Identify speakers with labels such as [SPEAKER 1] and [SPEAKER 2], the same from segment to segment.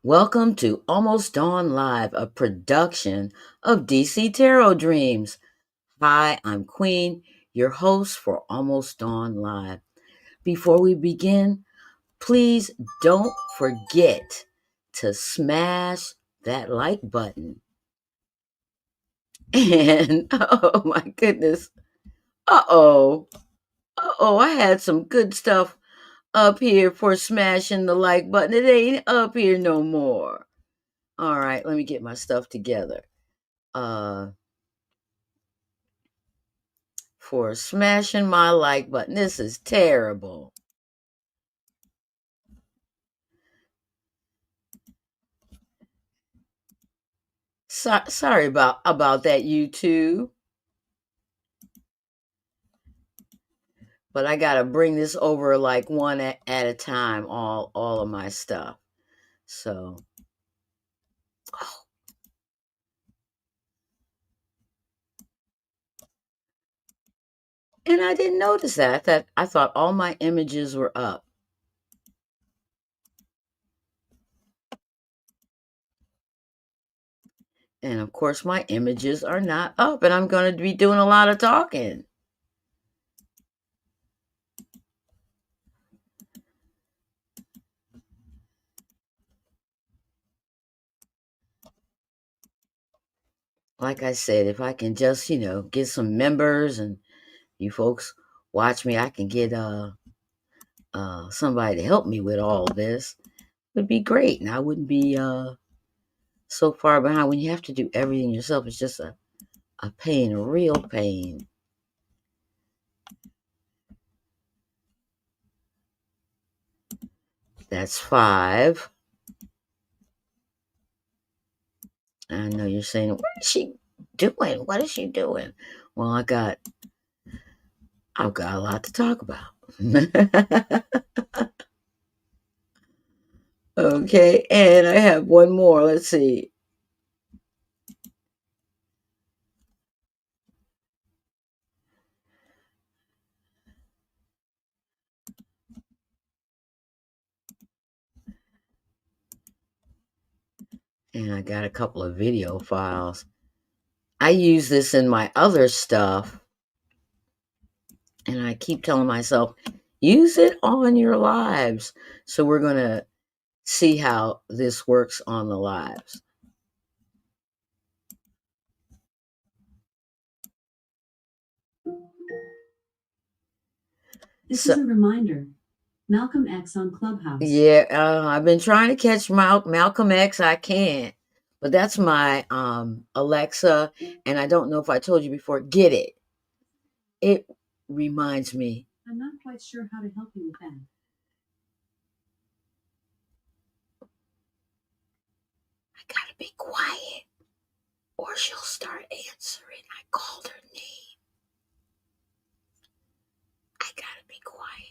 [SPEAKER 1] Welcome to Almost Dawn Live, a production of DC Tarot Dreams. Hi, I'm Queen, your host for Almost Dawn Live. Before we begin, please don't forget to smash that like button. And oh my goodness. Uh-oh. Uh-oh, I had some good stuff up here for smashing the like button. It ain't up here no more. All right, let me get my stuff together. For smashing my like button. This is terrible. Sorry about that, YouTube. But I gotta bring this over like one at a time. All of my stuff. So, oh, and I didn't notice that. I thought all my images were up. And of course, my images are not up, and I'm going to be doing a lot of talking. Like I said, if I can just, get some members and you folks watch me, I can get somebody to help me with all this. Would be great, and I wouldn't be so far behind. When you have to do everything yourself, it's just a pain, a real pain. That's 5. I know you're saying, what is she doing? What is she doing? Well, I've got a lot to talk about. Okay, and I have one more. Let's see. And I got a couple of video files. I use this in my other stuff, and I keep telling myself, use it on your lives. So we're going to see how this works on the lives.
[SPEAKER 2] This is a reminder. Malcolm X on Clubhouse.
[SPEAKER 1] Yeah, I've been trying to catch Malcolm X. I can't. But that's my Alexa, and I don't know if I told you before. Get it. It reminds me.
[SPEAKER 2] I'm not quite sure how to help you with that.
[SPEAKER 1] I gotta be quiet, or she'll start answering. I called her name. I gotta be quiet.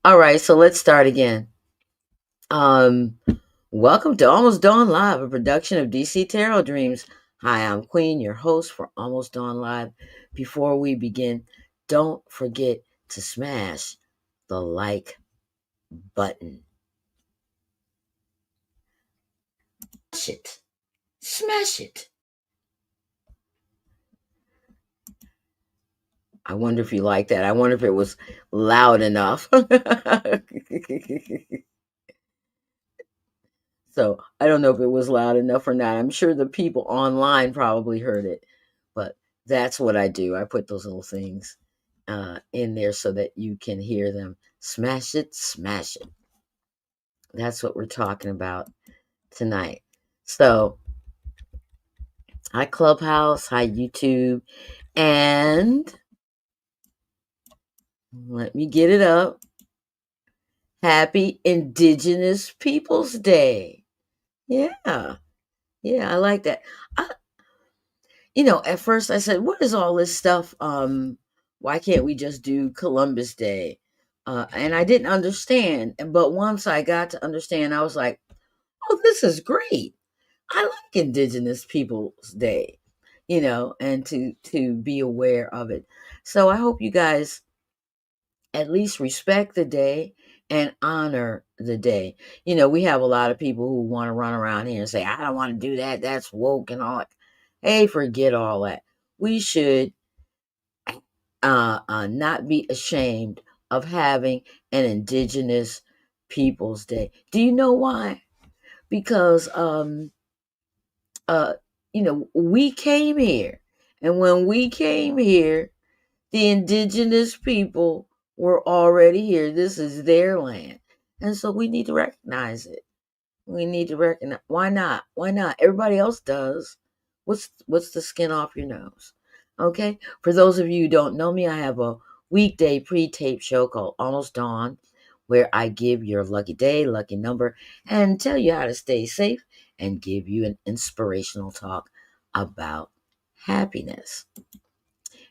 [SPEAKER 1] All right, so let's start again. Welcome to Almost Dawn Live, a production of DC Tarot Dreams. Hi, I'm Queen, your host for Almost Dawn Live. Before we begin, don't forget to smash the like button. Smash it. Smash it. I wonder if you like that. I wonder if it was loud enough. So I don't know if it was loud enough or not. I'm sure the people online probably heard it, but that's what I do. I put those little things in there so that you can hear them. Smash it, smash it. That's what we're talking about tonight. So, hi Clubhouse, hi YouTube, and let me get it up. Happy Indigenous Peoples Day. Yeah. Yeah, I like that. I, at first I said, what is all this stuff? Why can't we just do Columbus Day? And I didn't understand. But once I got to understand, I was like, oh, this is great. I like Indigenous Peoples Day, and to be aware of it. So I hope you guys at least respect the day and honor the day. We have a lot of people who want to run around here and say, I don't want to do that. That's woke and all that. Hey, forget all that. We should not be ashamed of having an Indigenous Peoples Day. Do you know why? Because we came here, and when we came here, the indigenous people were already here. This is their land, and so we need to recognize it. We need to recognize. Why not? Why not? Everybody else does. What's the skin off your nose? Okay. For those of you who don't know me, I have a weekday pre-tape show called Almost Dawn, where I give your lucky day, lucky number, and tell you how to stay safe and give you an inspirational talk about happiness.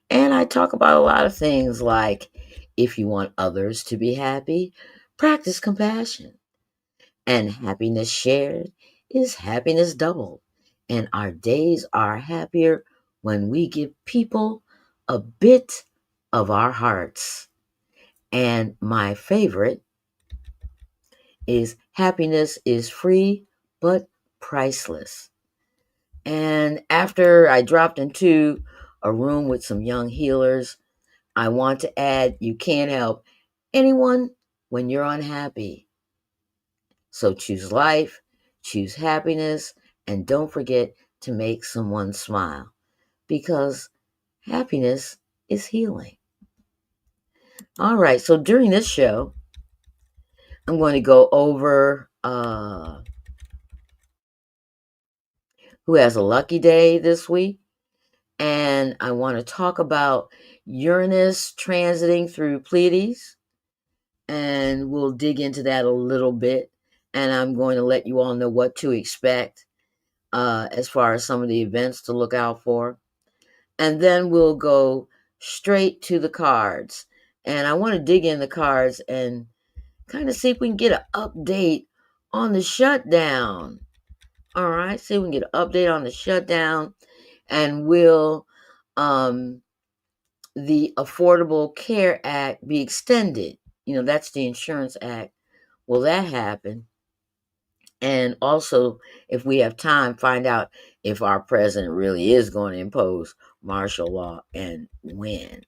[SPEAKER 1] And I talk about a lot of things like if you want others to be happy, practice compassion. And happiness shared is happiness doubled. And our days are happier when we give people a bit of our hearts. And my favorite is happiness is free but priceless. And after I dropped into a room with some young healers, I want to add you can't help anyone when you're unhappy. So choose life, choose happiness, and don't forget to make someone smile because happiness is healing. All right, so during this show, I'm going to go over who has a lucky day this week. And I want to talk about Uranus transiting through Pleiades. And we'll dig into that a little bit. And I'm going to let you all know what to expect as far as some of the events to look out for. And then we'll go straight to the cards. And I want to dig in the cards and kind of see if we can get an update on the shutdown. All right, see if we can get an update on the shutdown. And will the Affordable Care Act be extended? That's the Insurance Act. Will that happen? And also, if we have time, find out if our president really is going to impose martial law and when.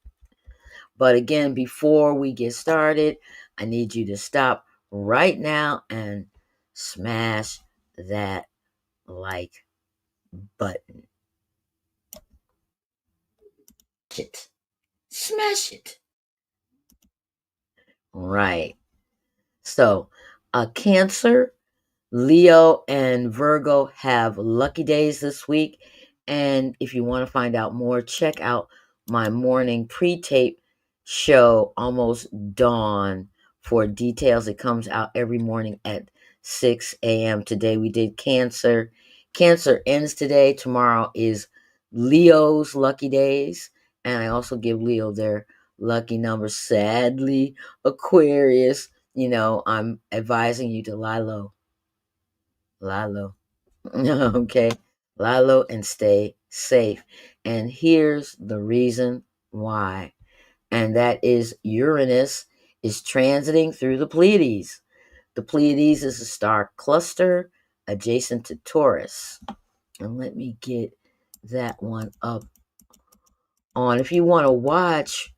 [SPEAKER 1] But again, before we get started, I need you to stop right now and smash that like button. It. Smash it. Right. So, Cancer, Leo, and Virgo have lucky days this week. And if you want to find out more, check out my morning pre tape show, Almost Dawn, for details. It comes out every morning at 6 a.m. Today we did Cancer. Cancer ends today. Tomorrow is Leo's lucky days. And I also give Leo their lucky number. Sadly, Aquarius, I'm advising you to lie low. Lie low. Okay. Lie low and stay safe. And here's the reason why. And that is Uranus is transiting through the Pleiades. The Pleiades is a star cluster adjacent to Taurus. And let me get that one up on. If you want to watch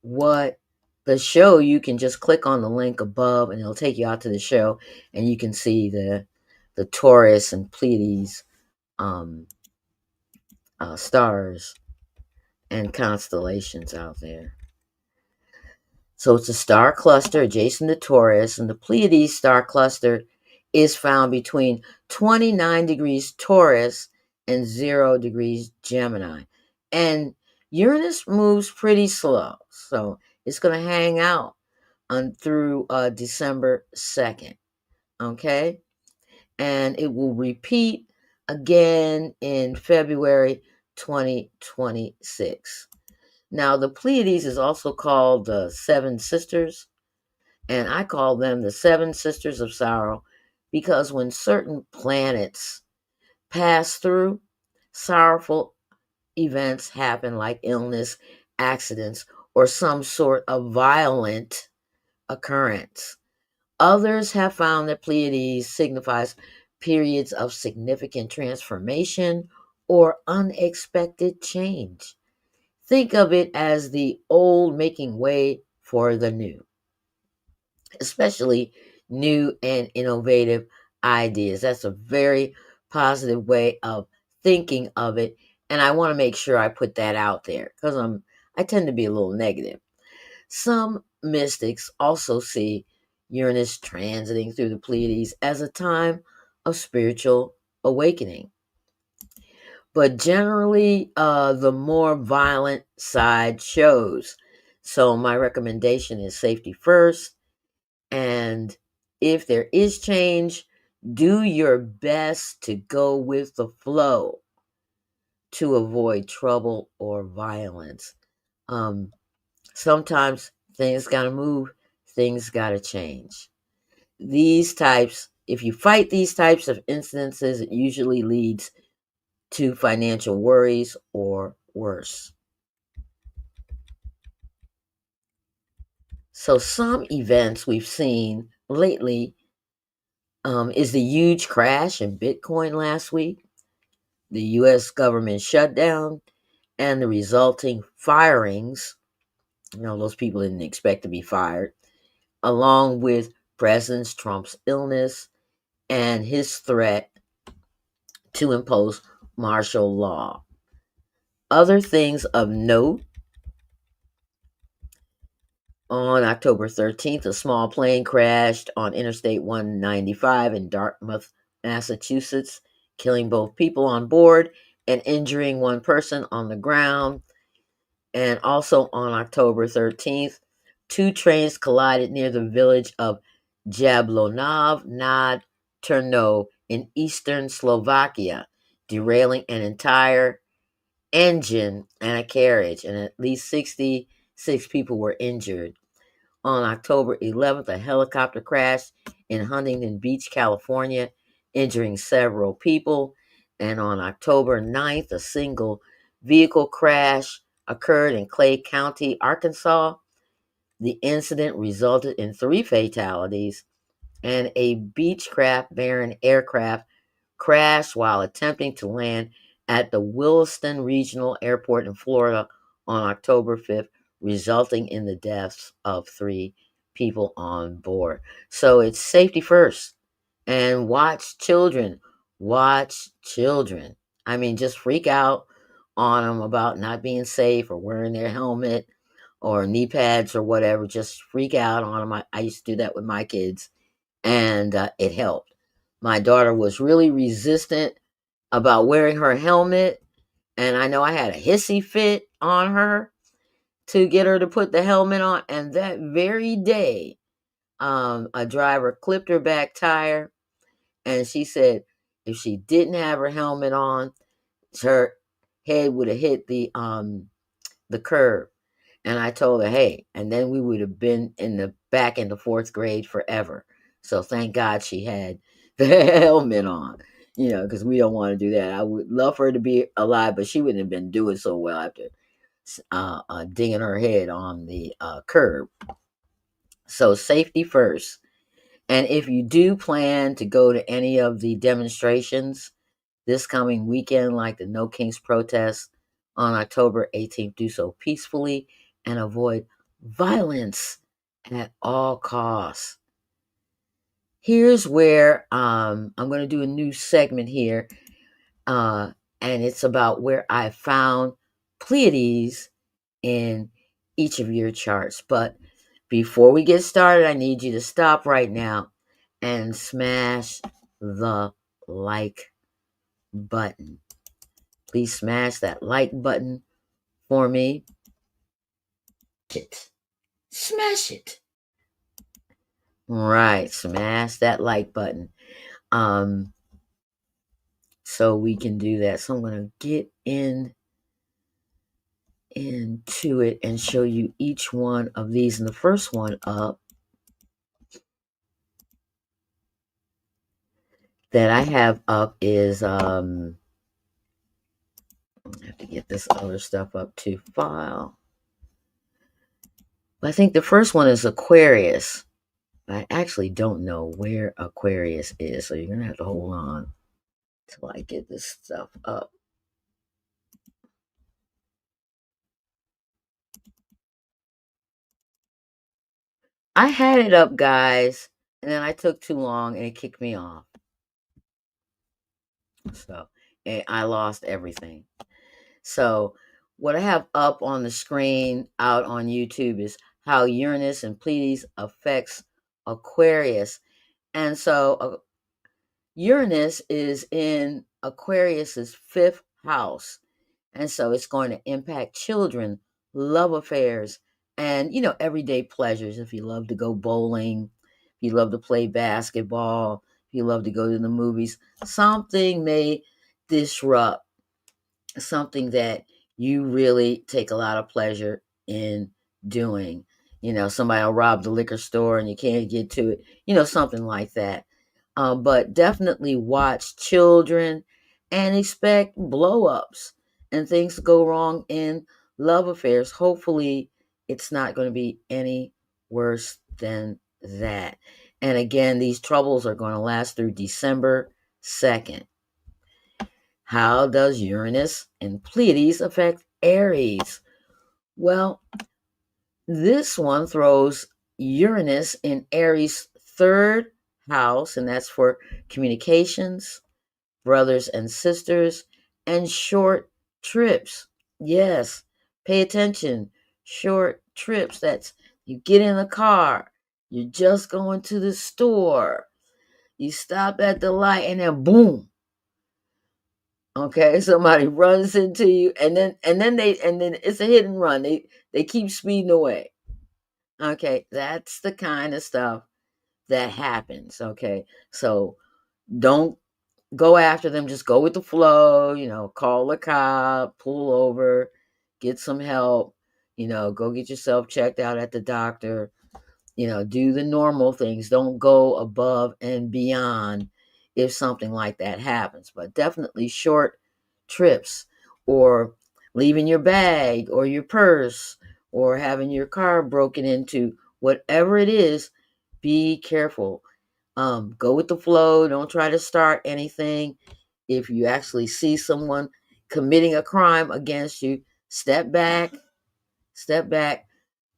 [SPEAKER 1] what the show, you can just click on the link above and it'll take you out to the show and you can see the Taurus and Pleiades stars and constellations out there. So it's a star cluster adjacent to Taurus, and the Pleiades star cluster is found between 29 degrees Taurus and 0 degrees Gemini. And Uranus moves pretty slow, so it's going to hang out through December 2nd, okay? And it will repeat again in February 2026. Now, the Pleiades is also called the Seven Sisters, and I call them the Seven Sisters of Sorrow because when certain planets pass through, sorrowful events happen like illness, accidents, or some sort of violent occurrence. Others have found that Pleiades signifies periods of significant transformation or unexpected change. Think of it as the old making way for the new, especially new and innovative ideas. That's a very positive way of thinking of it. And I want to make sure I put that out there because I tend to be a little negative. Some mystics also see Uranus transiting through the Pleiades as a time of spiritual awakening. But generally, the more violent side shows. So, my recommendation is safety first. And if there is change, do your best to go with the flow to avoid trouble or violence. Um, Sometimes things got to move, things got to change. If you fight these types of incidences, it usually leads to financial worries or worse. So, some events we've seen lately is the huge crash in Bitcoin last week, the US government shutdown, and the resulting firings. Those people didn't expect to be fired, along with President Trump's illness and his threat to impose martial law. Other things of note: on October 13th, a small plane crashed on Interstate 195 in Dartmouth, Massachusetts, killing both people on board and injuring one person on the ground. And also on October 13th, two trains collided near the village of Jablonov nad Trno in eastern Slovakia, derailing an entire engine and a carriage, and at least 66 people were injured. On October 11th, a helicopter crashed in Huntington Beach, California, injuring several people. And on October 9th, a single vehicle crash occurred in Clay County, Arkansas. The incident resulted in 3 fatalities, and a Beechcraft Baron aircraft crashed while attempting to land at the Williston Regional Airport in Florida on October 5th, resulting in the deaths of 3 people on board. So it's safety first. And watch children. Watch children. I mean, just freak out on them about not being safe or wearing their helmet or knee pads or whatever. Just freak out on them. I used to do that with my kids, and it helped. My daughter was really resistant about wearing her helmet, and I know I had a hissy fit on her to get her to put the helmet on. And that very day, a driver clipped her back tire, and she said if she didn't have her helmet on, her head would have hit the curb. And I told her, hey, and then we would have been back in the 4th grade forever. So thank God she had the helmet on, because we don't want to do that. I would love for her to be alive, but she wouldn't have been doing so well after dinging her head on the curb. So safety first. And if you do plan to go to any of the demonstrations this coming weekend, like the No Kings protest on October 18th, do so peacefully and avoid violence at all costs. Here's where I'm going to do a new segment here, and it's about where I found Pleiades in each of your charts. But before we get started, I need you to stop right now and smash the like button. Please smash that like button for me. Smash it. Right, smash that like button. Um, so we can do that. So I'm gonna get into it and show you each one of these. And the first one up that I have up is I have to get this other stuff up to file. I think the first one is Aquarius. I actually don't know where Aquarius is, so you're gonna have to hold on till I get this stuff up. I had it up, guys, and then I took too long and it kicked me off. So, and I lost everything. So, what I have up on the screen out on YouTube is how Uranus and Pleiades affects Aquarius. And so, Uranus is in Aquarius's fifth house. And so it's going to impact children, love affairs, and everyday pleasures. If you love to go bowling, if you love to play basketball, if you love to go to the movies, something may disrupt something that you really take a lot of pleasure in doing. Somebody will rob the liquor store and you can't get to it, something like that. But definitely watch children and expect blow ups and things to go wrong in love affairs. Hopefully, it's not going to be any worse than that. And again, these troubles are going to last through December 2nd. How does Uranus and Pleiades affect Aries? Well, this one throws Uranus in Aries' third house, and that's for communications, brothers and sisters, and short trips. Yes, pay attention. Short trips. That's you get in the car, you're just going to the store, you stop at the light, and then boom. Okay, somebody runs into you, and then it's a hit and run. They keep speeding away. Okay, that's the kind of stuff that happens. Okay, so don't go after them. Just go with the flow. Call a cop, pull over, get some help. Go get yourself checked out at the doctor. Do the normal things. Don't go above and beyond if something like that happens. But definitely short trips, or leaving your bag or your purse, or having your car broken into, whatever it is, be careful. Go with the flow. Don't try to start anything. If you actually see someone committing a crime against you, step back, step back,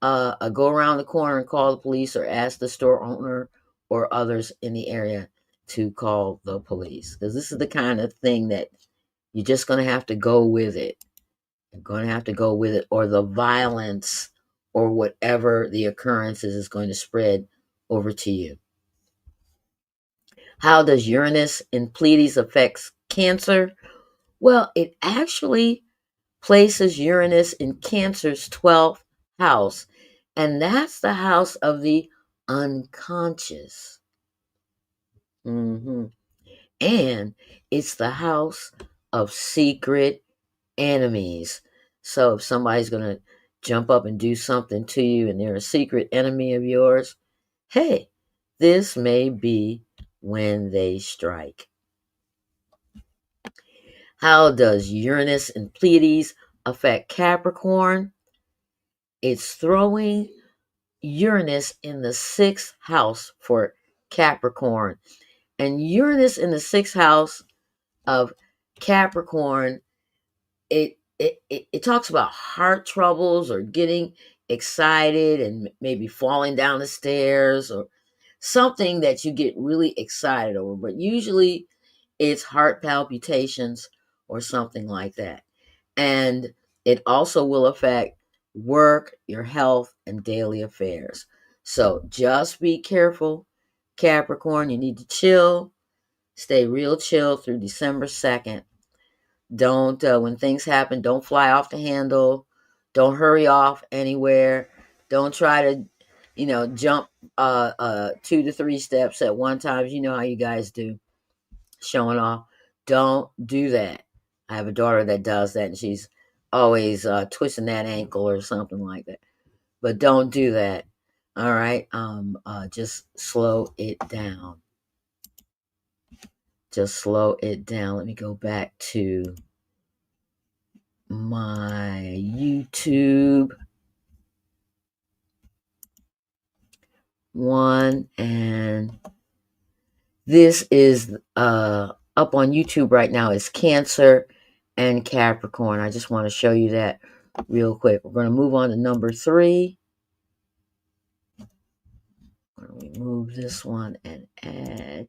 [SPEAKER 1] go around the corner and call the police, or ask the store owner or others in the area to call the police. Because this is the kind of thing that you're just going to have to go with it. You're going to have to go with it, or the violence or whatever the occurrences is going to spread over to you. How does Uranus in Pleiades affect Cancer? Well, it actually places Uranus in Cancer's 12th house, and that's the house of the unconscious. hmm And it's the house of secret enemies. So if somebody's going to jump up and do something to you and they're a secret enemy of yours, hey, this may be when they strike. How does Uranus and Pleiades affect Capricorn? It's throwing Uranus in the sixth house for Capricorn. And Uranus in the sixth house of Capricorn, it talks about heart troubles, or getting excited and maybe falling down the stairs, or something that you get really excited over. But usually it's heart palpitations or something like that. And it also will affect work, your health, and daily affairs. So just be careful, Capricorn. You need to chill, stay real chill through December 2nd. Don't, when things happen, don't fly off the handle. Don't hurry off anywhere. Don't try to, jump 2 to 3 steps at one time. You know how you guys do, showing off. Don't do that. I have a daughter that does that, and she's always twisting that ankle or something like that. But don't do that. All right. Just slow it down. Just slow it down. Let me go back to my YouTube. one, and this is up on YouTube right now. It's Cancer and Capricorn. I just want to show you that real quick. We're going to move on to number 3. I'm going to remove this one and add.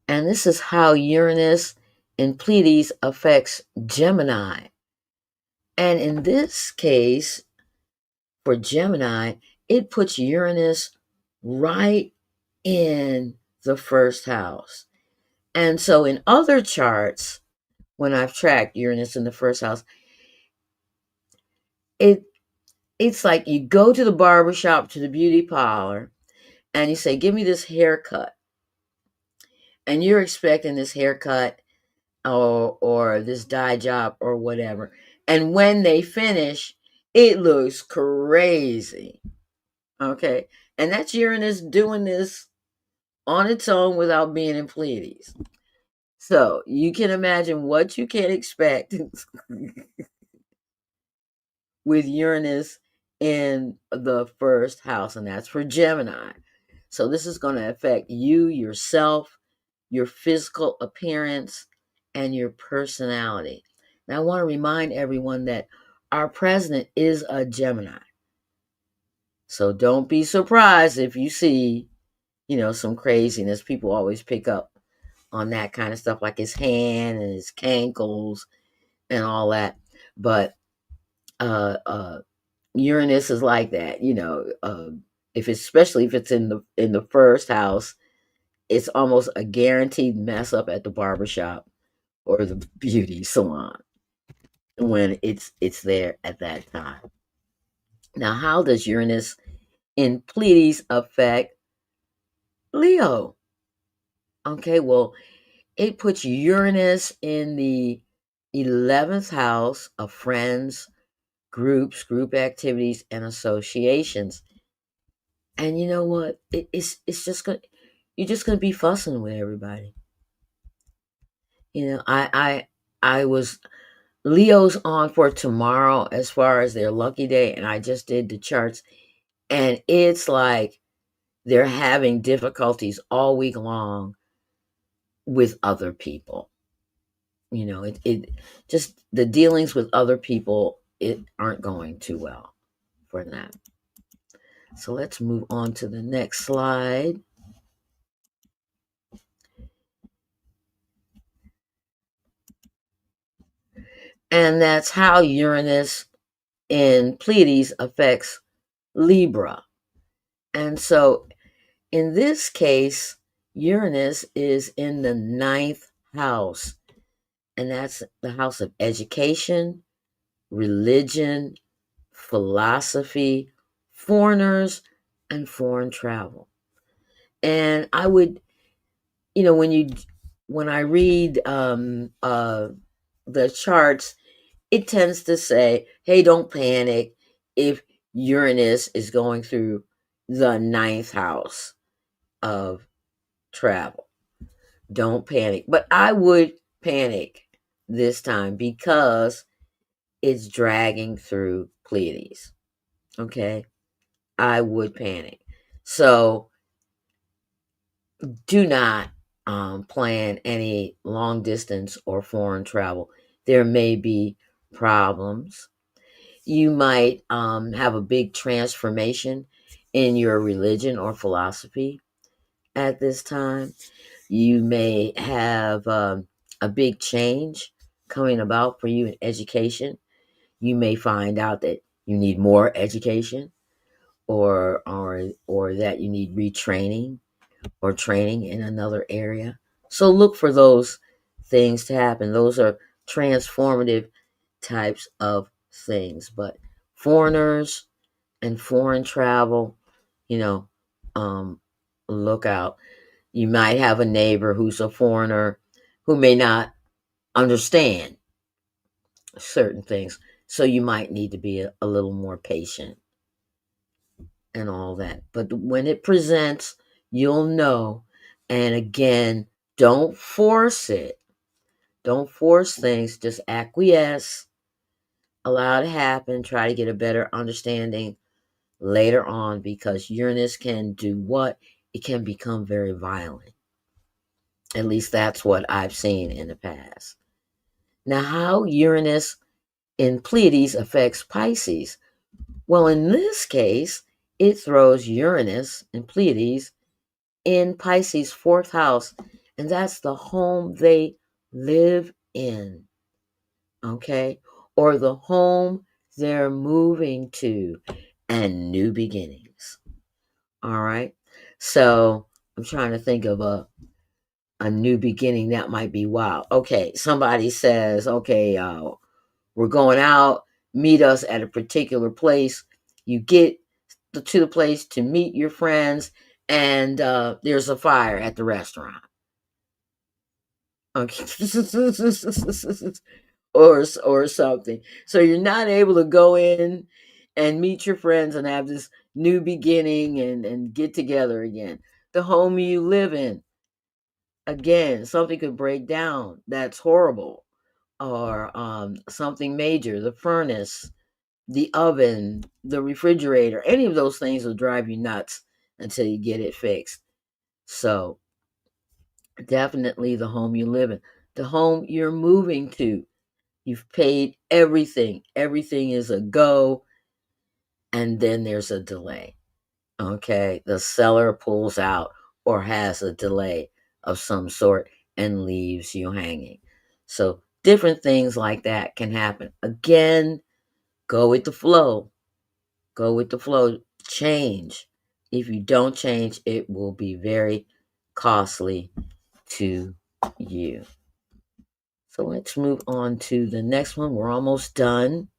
[SPEAKER 1] And this is how Uranus in Pleiades affects Gemini. And in this case, for Gemini, it puts Uranus right in the first house. And so in other charts, when I've tracked Uranus in the first house, it's like you go to the barber shop, to the beauty parlor, and you say, give me this haircut. And you're expecting this haircut or this dye job or whatever. And when they finish, it looks crazy. Okay. And that's Uranus doing this on its own without being in Pleiades. So you can imagine what you can expect with Uranus in the first house, and that's for Gemini. So this is going to affect you, yourself, your physical appearance, and your personality. Now, I want to remind everyone that our president is a Gemini. So don't be surprised if you see, some craziness. People always pick up on that kind of stuff, like his hand and his cankles and all that. But Uranus is like that, especially if it's in the first house, it's almost a guaranteed mess up at the barbershop or the beauty salon when it's there at that time. Now, how does Uranus in Pleiades affect Leo? Okay, well, it puts Uranus in the 11th house of friends, groups, group activities, and associations. And you know what? It's just gonna you're just gonna be fussing with everybody. I was Leo's on for tomorrow as far as their lucky day, and I just did the charts, and it's like they're having difficulties all week long with other people. It just the dealings with other people it aren't going too well for them. So let's move on to the next slide. And that's how Uranus in Pleiades affects Libra. And so in this case, Uranus is in the 9th house, and that's the house of education, religion, philosophy, foreigners, and foreign travel. And I would, when I read the charts, it tends to say, hey, don't panic if Uranus is going through the 9th house of travel. Don't panic. But I would panic this time because it's dragging through Pleiades. Okay? I would panic. So do not plan any long distance or foreign travel. There may be problems. You might have a big transformation in your religion or philosophy at this time. You may have a big change coming about for you in education. You may find out that you need more education or that you need retraining or training in another area. So look for those things to happen. Those are transformative types of things. But foreigners and foreign travel, you know, look out. You might have a neighbor who's a foreigner who may not understand certain things. So you might need to be a little more patient and all that. But when it presents, you'll know. And again, don't force it. Don't force things. Just acquiesce Allow it to happen. Try to get a better understanding later on, because Uranus can do what? It can become very violent. At least that's what I've seen in the past. Now, how Uranus in Pleiades affects Pisces? Well, in this case, it throws Uranus in Pleiades in Pisces' fourth house, and that's the home they live in, okay? Or the home they're moving to, and new beginnings. All right. So I'm trying to think of a new beginning that might be wild. Okay, somebody says, okay, we're going out, meet us at a particular place. You get to the place to meet your friends, and there's a fire at the restaurant. Okay. or something. So you're not able to go in and meet your friends and have this new beginning and get together again. The home you live in, again, something could break down. That's horrible. Or something major, the furnace, the oven, the refrigerator, any of those things will drive you nuts until you get it fixed. So definitely the home you live in, the home you're moving to. You've paid everything. Everything is a go, and then there's a delay. Okay, the seller pulls out or has a delay of some sort and leaves you hanging. So different things like that can happen. Again, go with the flow. Go with the flow. Change. If you don't change, it will be very costly to you. So let's move on to the next one. We're almost done.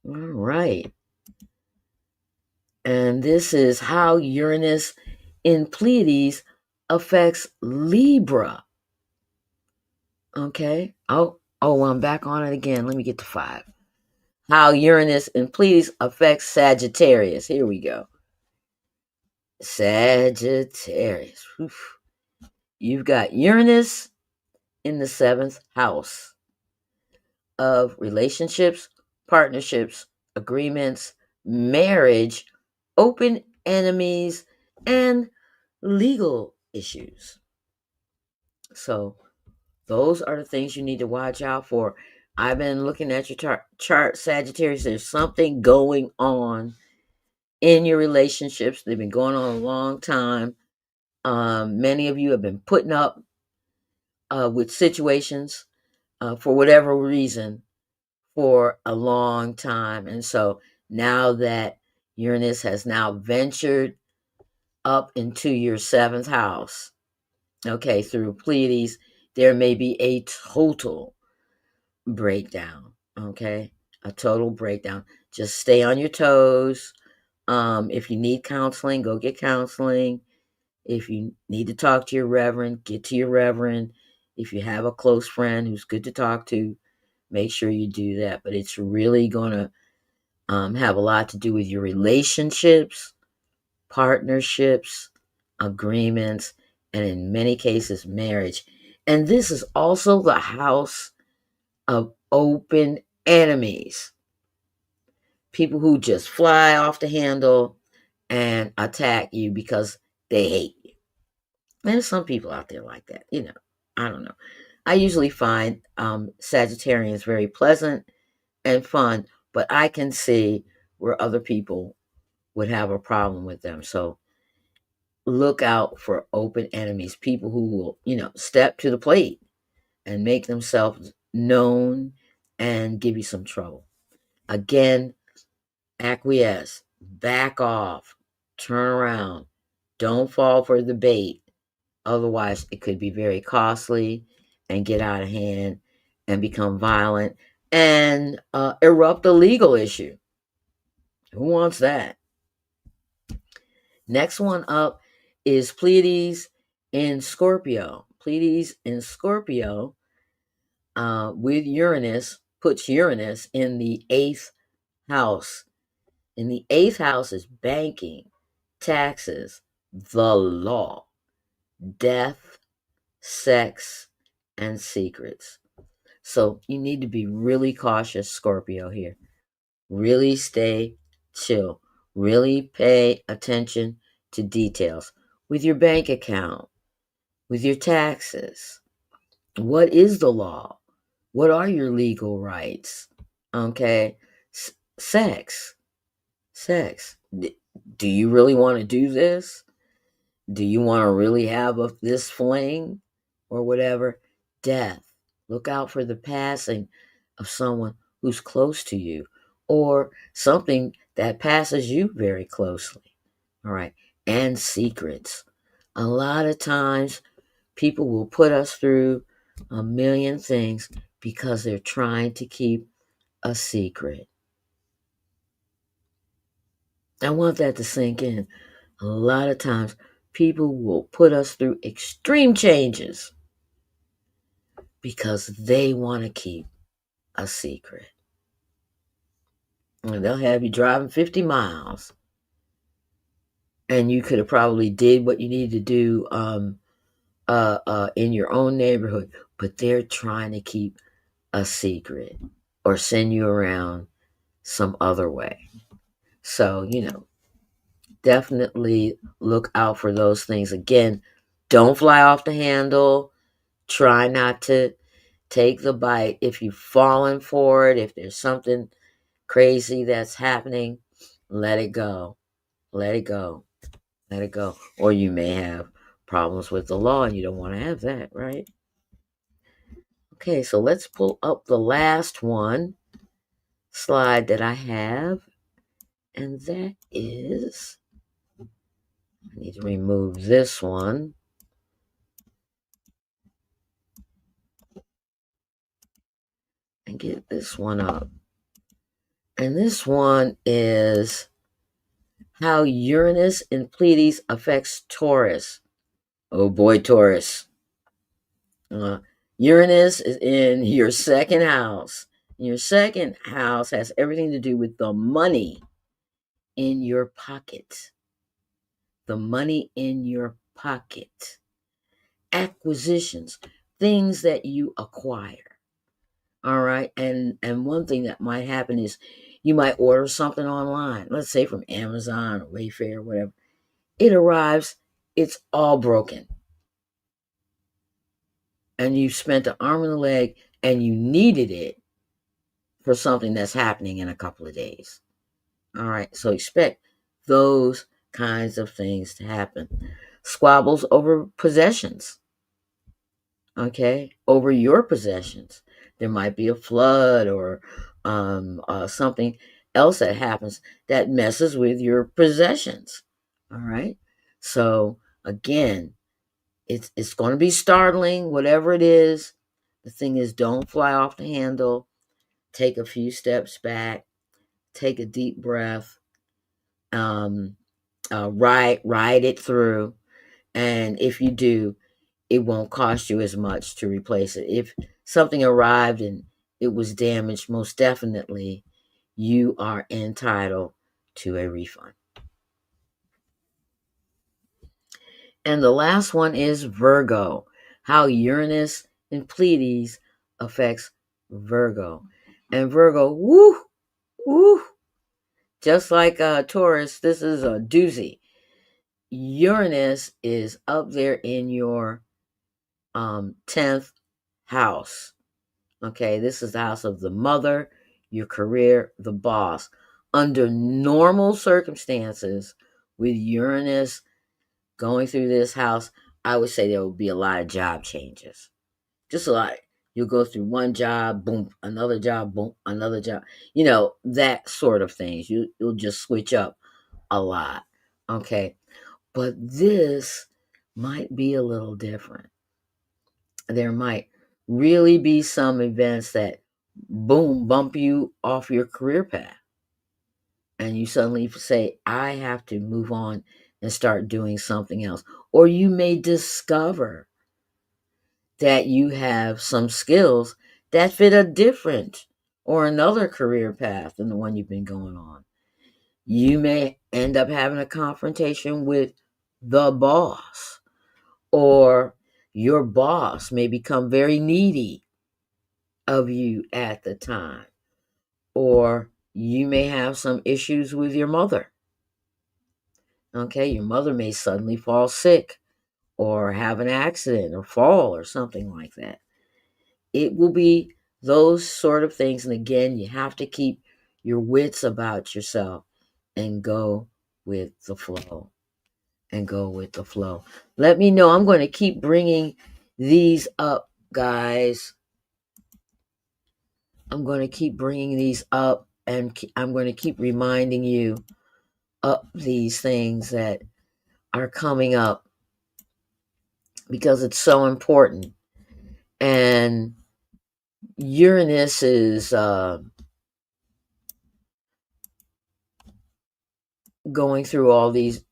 [SPEAKER 1] All right. And this is how Uranus in Pleiades affects Libra. Okay. Oh, I'm back on it again. Let me get to 5. How Uranus in Pleiades affects Sagittarius. Here we go. Sagittarius. Oof. You've got Uranus in the 7th house of relationships, partnerships, agreements, marriage, open enemies, and legal issues. So, those are the things you need to watch out for. I've been looking at your chart, Sagittarius. There's something going on in your relationships. They've been going on a long time. Many of you have been putting up with situations for whatever reason for a long time. And so now that Uranus has now ventured up into your 7th house, okay, through Pleiades, there may be a total breakdown, okay? A total breakdown. Just stay on your toes. If you need counseling, go get counseling. If you need to talk to your reverend, get to your reverend. If you have a close friend who's good to talk to, make sure you do that. But it's really going to have a lot to do with your relationships, partnerships, agreements, and in many cases, marriage. And this is also the house of open enemies, people who just fly off the handle and attack you because they hate you. There's some people out there like that, I don't know. I usually find Sagittarians very pleasant and fun, but I can see where other people would have a problem with them. So look out for open enemies, people who will, step to the plate and make themselves known and give you some trouble. Again, acquiesce, back off, turn around, don't fall for the bait. Otherwise, it could be very costly and get out of hand and become violent and erupt a legal issue. Who wants that? Next one up is Pleiades in Scorpio. Pleiades in Scorpio with Uranus puts Uranus in the 8th house. In the 8th house is banking, taxes, the law, death, sex, and secrets. So you need to be really cautious, Scorpio, here. Really stay chill. Really pay attention to details with your bank account, with your taxes. What is the law? What are your legal rights? Okay. Sex. Sex. Do you really want to do this? Do you want to really have this fling or whatever? Death. Look out for the passing of someone who's close to you or something that passes you very closely. All right. And secrets. A lot of times people will put us through a million things because they're trying to keep a secret. I want that to sink in. A lot of times people will put us through extreme changes because they want to keep a secret. And they'll have you driving 50 miles and you could have probably did what you needed to do in your own neighborhood, but they're trying to keep a secret or send you around some other way. So, definitely look out for those things. Again, don't fly off the handle. Try not to take the bite. If you've fallen for it, if there's something crazy that's happening, let it go. Let it go. Let it go. Or you may have problems with the law and you don't want to have that, right? Okay, so let's pull up the last one slide that I have. And that is, I need to remove this one. And get this one up. And this one is how Uranus in Pleiades affects Taurus. Oh boy, Taurus. Uh, Uranus is in your second house. Your second house has everything to do with the money in your pocket. The money in your pocket. Acquisitions, things that you acquire. All right. And one thing that might happen is you might order something online, let's say from Amazon or Wayfair or whatever. It arrives, it's all broken. And you spent an arm and a leg and you needed it for something that's happening in a couple of days. All right. So expect those kinds of things to happen. Squabbles over possessions. Okay. Over your possessions. There might be a flood or something else that happens that messes with your possessions. All right. So again, it's going to be startling, whatever it is. The thing is, don't fly off the handle. Take a few steps back. Take a deep breath. Um, ride it through, and if you do, it won't cost you as much to replace it. If something arrived and it was damaged, most definitely you are entitled to a refund. And the last one is Virgo, how Uranus in Pleiades affects Virgo. And Virgo, woo, woo, just like Taurus, this is a doozy. Uranus is up there in your 10th house. Okay, this is the house of the mother, your career, the boss. Under normal circumstances, with Uranus going through this house, I would say there will be a lot of job changes. Just a lot. You'll go through one job, boom, another job, boom, another job. That sort of things. You'll just switch up a lot. Okay. But this might be a little different. There might really be some events that boom bump you off your career path. And you suddenly say, I have to move on and start doing something else. Or you may discover that you have some skills that fit a different or another career path than the one you've been going on. You may end up having a confrontation with the boss, or your boss may become very needy of you at the time. Or you may have some issues with your mother. Okay, your mother may suddenly fall sick or have an accident or fall or something like that. It will be those sort of things. And again, you have to keep your wits about yourself and go with the flow. And go with the flow. Let me know. I'm going to keep bringing these up, guys. I'm going to keep bringing these up, and I'm going to keep reminding you of these things that are coming up because it's so important. And Uranus is going through all these,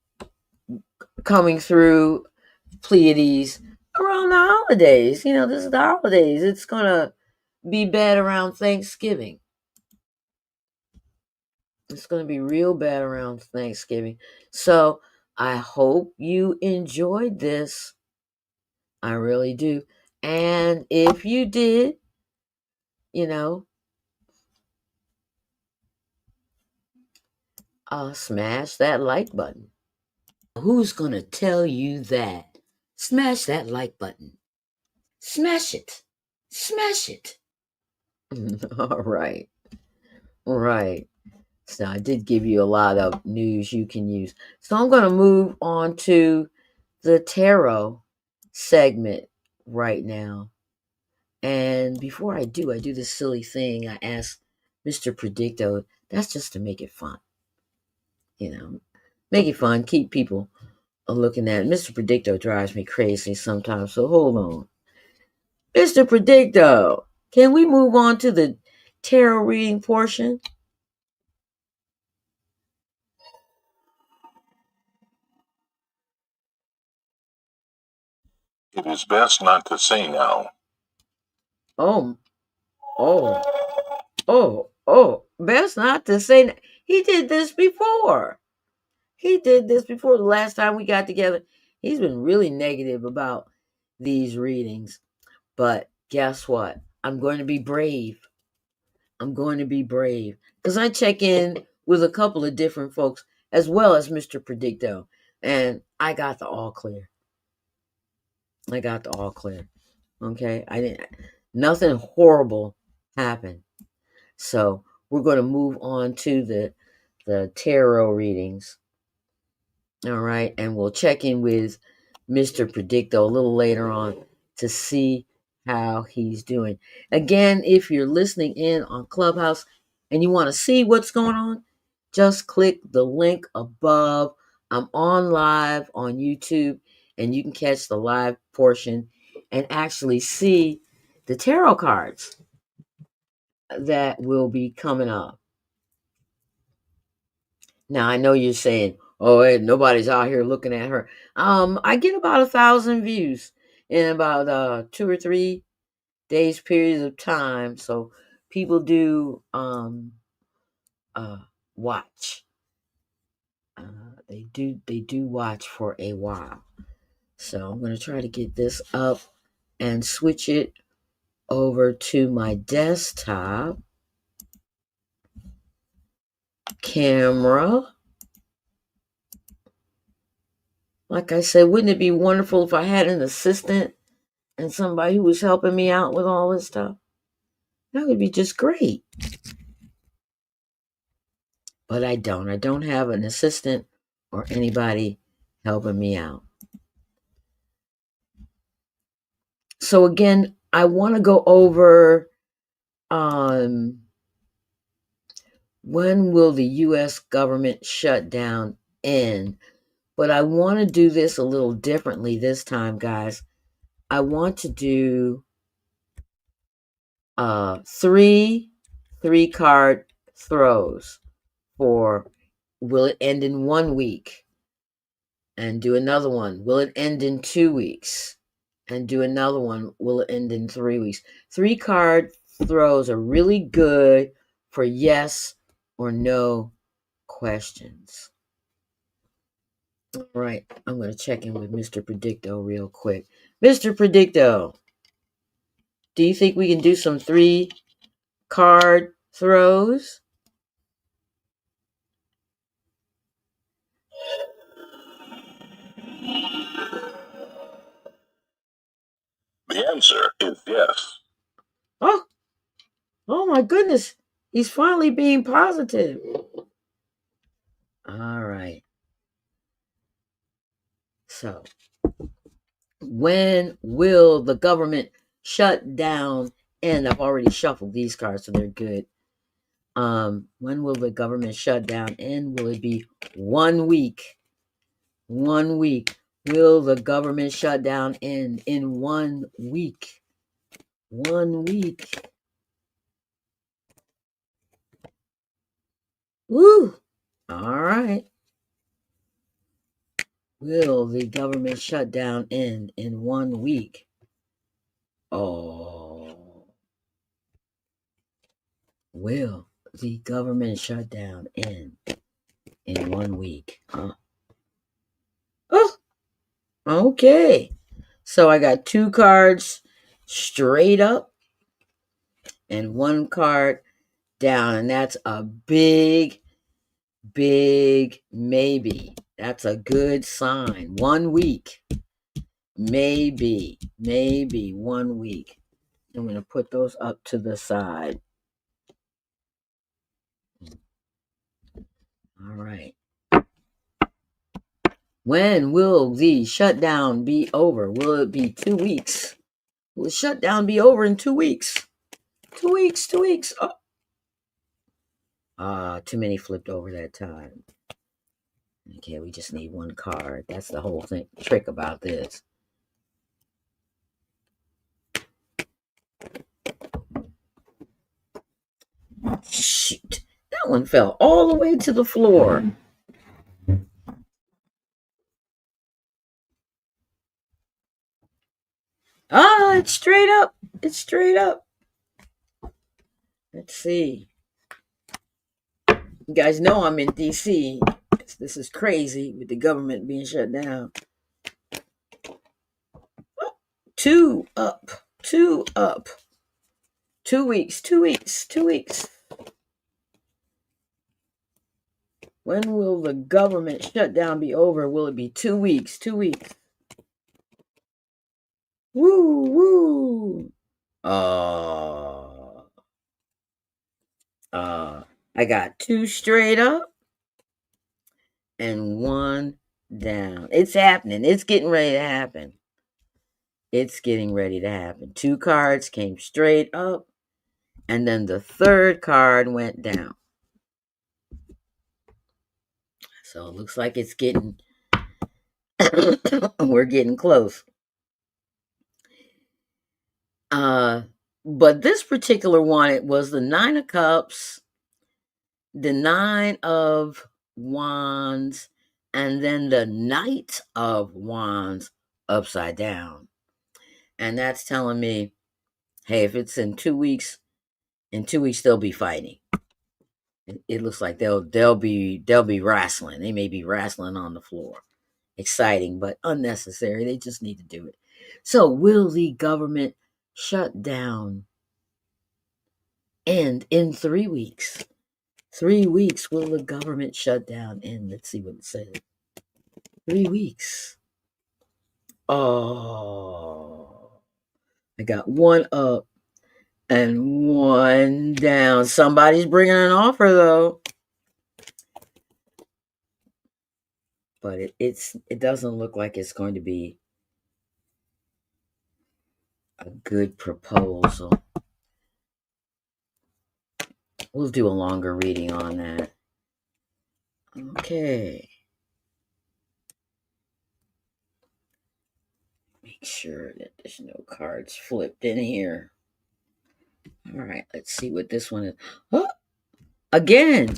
[SPEAKER 1] coming through Pleiades around the holidays. This is the holidays. It's going to be bad around Thanksgiving. It's going to be real bad around Thanksgiving. So I hope you enjoyed this. I really do. And if you did, you know, smash that like button. Who's going to tell you that? Smash that like button. Smash it. Smash it. All right. Right. So I did give you a lot of news you can use. So I'm going to move on to the tarot segment right now. And before I do this silly thing. I ask Mr. Predicto. That's just to make it fun. Make it fun. Keep people looking at it. Mr. Predicto drives me crazy sometimes. So hold on. Mr. Predicto, can we move on to the tarot reading portion?
[SPEAKER 3] It is best not to say now.
[SPEAKER 1] Oh, oh, oh. Best not to say. He did this before. He did this before the last time we got together. He's been really negative about these readings. But guess what? I'm going to be brave. I'm going to be brave because I check in with a couple of different folks as well as Mr. Predicto, and I got the all clear. I got the all clear. Okay, I didn't. Nothing horrible happened. So we're going to move on to the tarot readings. All right, and we'll check in with Mr. Predicto a little later on to see how he's doing. Again, if you're listening in on Clubhouse and you want to see what's going on, just click the link above. I'm on live on YouTube, and you can catch the live portion and actually see the tarot cards that will be coming up. Now I know you're saying, "Oh, hey, nobody's out here looking at her." I get about 1,000 views in about 2 or 3 days periods of time, so people do uh watch. They do watch for a while. So I'm gonna try to get this up and switch it over to my desktop camera. Like I said, wouldn't it be wonderful if I had an assistant and somebody who was helping me out with all this stuff? That would be just great. But I don't. I don't have an assistant or anybody helping me out. So again, I want to go over when will the US government shutdown end? But I want to do this a little differently this time, guys. I want to do three card throws for will it end in 1 week? And do another one. Will it end in 2 weeks? And do another one. Will it end in 3 weeks? 3 card throws are really good for yes or no questions. All right, I'm going to check in with Mr. Predicto real quick. Mr. Predicto, Do you think we can do some 3-card throws?
[SPEAKER 3] The answer is yes.
[SPEAKER 1] Oh, oh my goodness. He's finally being positive. All right. So, when will the government shut down? And I've already shuffled these cards, so they're good. When will the government shut down? And will it be 1 week? 1 week. Will the government shut down in 1 week? 1 week. Woo! All right. Will the government shut down in 1 week? Oh. Will the government shut down in 1 week? Huh? Oh, okay. So I got 2 cards straight up and 1 card down, and that's a big maybe. That's a good sign. 1 week. Maybe 1 week. I'm going to put those up to the side. All right. When will the shutdown be over? Will it be 2 weeks? Will the shutdown be over in 2 weeks? 2 weeks, 2 weeks. Oh. Too many flipped over that time. Okay, we just need 1 card. That's the whole trick about this. Shoot. That one fell all the way to the floor. It's straight up. It's straight up. Let's see. You guys know I'm in DC. This is crazy with the government being shut down. 2 up. 2 up. 2 weeks. 2 weeks. 2 weeks. When will the government shutdown be over? Will it be 2 weeks? 2 weeks. Woo, woo. I got 2 straight up and 1 down. It's happening. It's getting ready to happen. It's getting ready to happen. 2 cards came straight up, and then the 3rd card went down. So it looks like it's getting, we're getting close. But this particular one, it was the 9 of Cups, the 9 of Wands, and then the Knight of Wands upside down. And that's telling me, hey, if it's in 2 weeks, they'll be fighting. It looks like they'll be wrestling. They may be wrestling on the floor. Exciting, but unnecessary. They just need to do it. So, will the government shut down end in 3 weeks? 3 weeks. Will the government shut down end? Let's see what it says. 3 weeks. Oh, I got 1 up and 1 down. Somebody's bringing an offer though. But it doesn't look like it's going to be a good proposal. We'll do a longer reading on that. Okay. Make sure that there's no cards flipped in here. All right, let's see what this one is. Oh, again,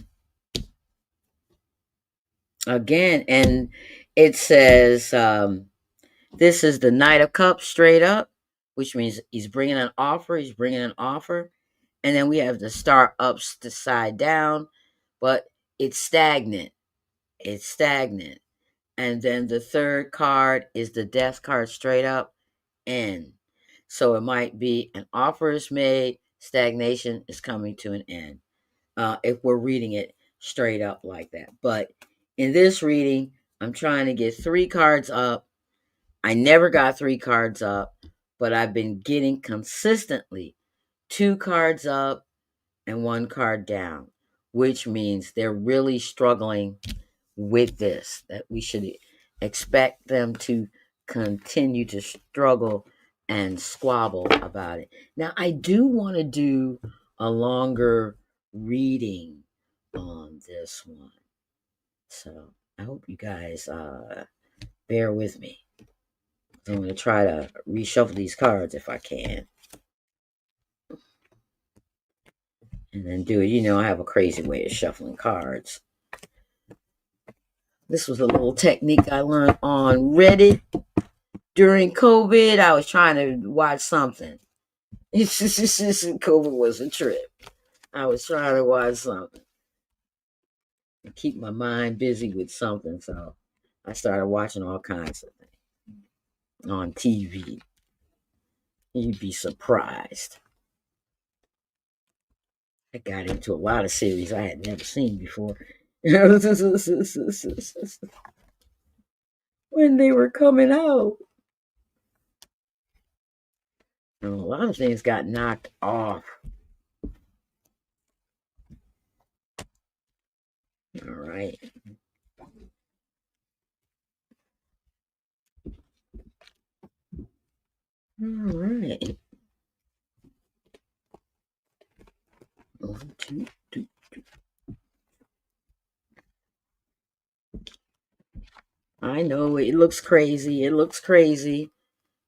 [SPEAKER 1] and it says this is the Knight of Cups straight up, which means he's bringing an offer. And then we have the Star upside down, but it's stagnant. And then the 3rd card is the Death card straight up, end. So it might be an offer is made, stagnation is coming to an end. If we're reading it straight up like that. But in this reading, I'm trying to get 3 cards up. I never got 3 cards up, but I've been getting consistently 2 cards up and 1 card down, which means they're really struggling with this, that we should expect them to continue to struggle and squabble about it. Now, I do want to do a longer reading on this one. So I hope you guys bear with me. I'm going to try to reshuffle these cards if I can. And then do it. You know, I have a crazy way of shuffling cards. This was a little technique I learned on Reddit during COVID. I was trying to watch something. COVID was a trip. I was trying to watch something and keep my mind busy with something. So I started watching all kinds of things on TV. You'd be surprised. I got into a lot of series I had never seen before. When they were coming out. And a lot of things got knocked off. All right. All right. 1, 2, 3. I know it looks crazy. It looks crazy.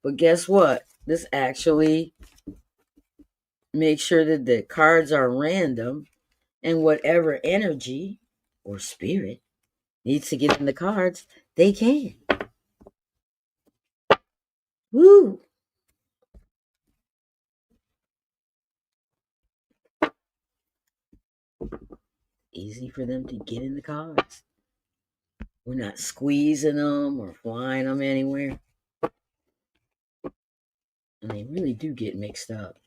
[SPEAKER 1] But guess what? This actually makes sure that the cards are random and whatever energy or spirit needs to get in the cards, they can. Woo! Easy for them to get in the cards. We're not squeezing them or flying them anywhere. And they really do get mixed up.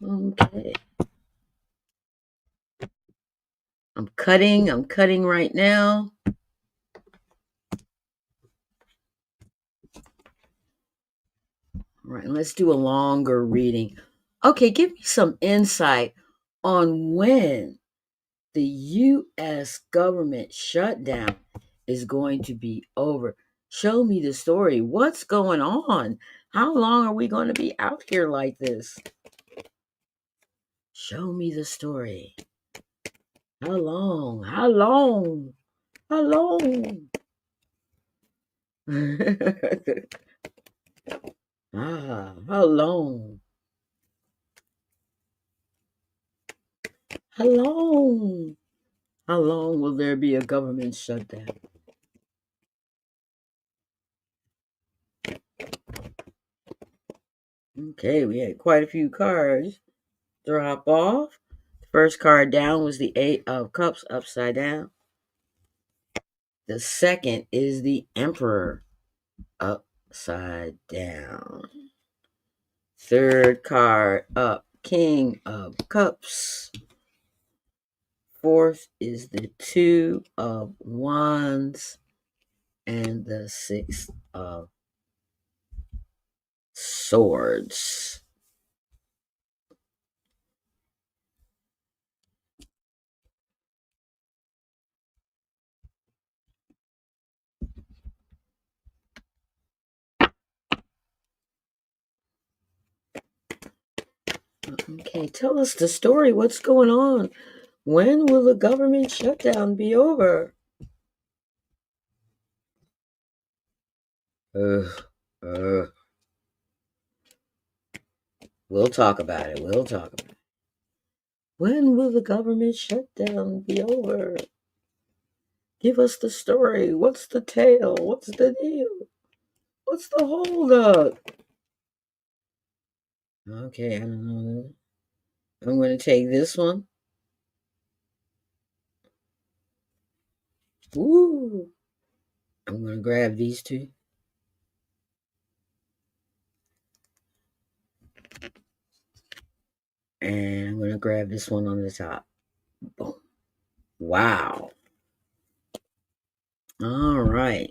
[SPEAKER 1] Okay. I'm cutting right now. All right, let's do a longer reading. Okay, give me some insight on when the U.S. government shutdown is going to be over. Show me the story. What's going on? How long are we going to be out here like this? Show me the story. How long? How long? How long? How long? How long? How long will there be a government shutdown? Okay, we had quite a few cards drop off. The first card down was the 8 of Cups upside down. The second is the Emperor upside down. Third card up, King of Cups. Fourth is the 2 of Wands. And the 6 of Swords. Okay, tell us the story. What's going on? When will the government shutdown be over? Uh, we'll talk about it. We'll talk about it. When will the government shutdown be over? Give us the story. What's the tale? What's the deal? What's the holdup? Okay, I don't know. I'm going to take this one. Woo! I'm going to grab these two. And I'm going to grab this one on the top. Boom. Wow. All right.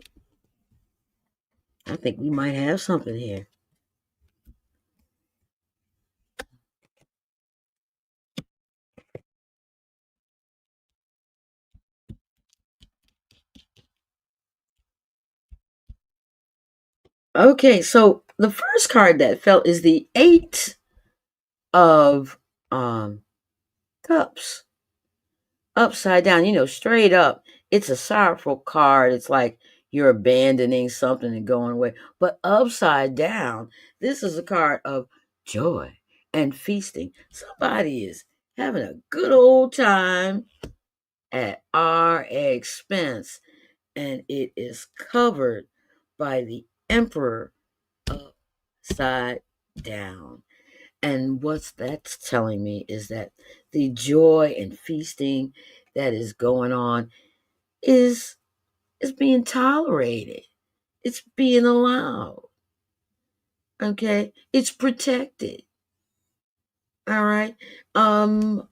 [SPEAKER 1] I think we might have something here. Okay, so the first card that fell is the Eight of Cups. Upside down, straight up. It's a sorrowful card. It's like you're abandoning something and going away. But upside down, this is a card of joy and feasting. Somebody is having a good old time at our expense, and it is covered by the Emperor upside down. And what that's telling me is that the joy and feasting that is going on is being tolerated. It's being allowed. Okay? It's protected. All right? And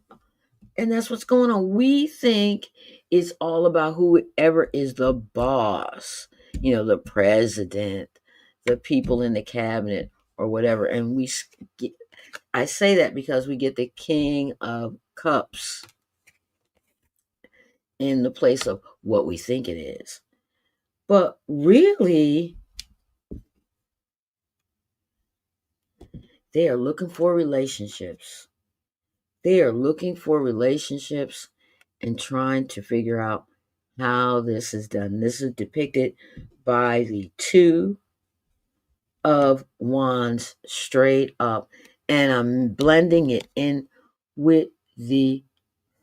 [SPEAKER 1] that's what's going on. We think it's all about whoever is the boss, the president, the people in the cabinet or whatever. And I say that because we get the King of Cups in the place of what we think it is. But really, they are looking for relationships. They are looking for relationships and trying to figure out how this is done. This is depicted by the Two of Wands straight up. And I'm blending it in with the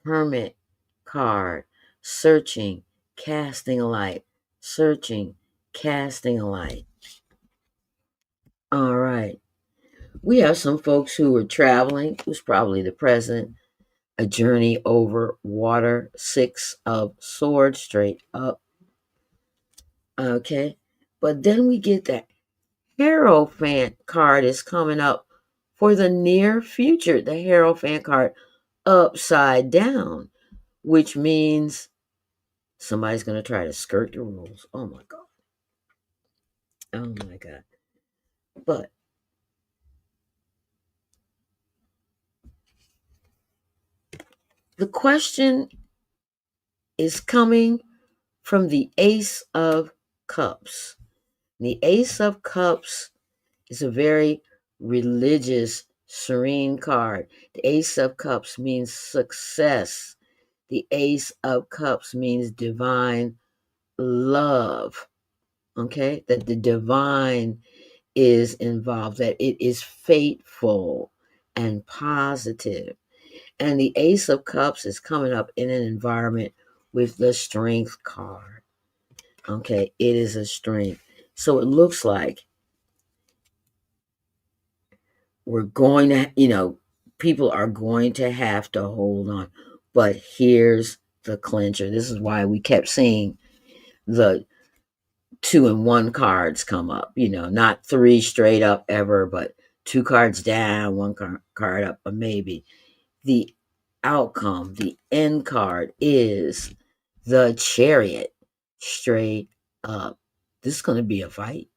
[SPEAKER 1] Hermit card. Searching, casting a light. Searching, casting a light. All right. We have some folks who were traveling, who's probably the president, a journey over water, Six of Swords straight up. Okay. But then we get that Hierophant card is coming up for the near future. The Hierophant card upside down, which means somebody's going to try to skirt the rules. Oh my God. Oh my God. But the question is coming from the Ace of Cups. The Ace of Cups is a very religious, serene card. The Ace of Cups means success. The Ace of Cups means divine love. Okay? That the divine is involved, that it is fateful and positive. And the Ace of Cups is coming up in an environment with the Strength card. Okay, it is a strength. So it looks like we're going to, people are going to have to hold on. But here's the clincher. This is why we kept seeing the 2-in-1 cards come up, not 3 straight up ever, but 2 cards down, 1 card up, or maybe. The outcome, the end card is the Chariot straight up. This is going to be a fight.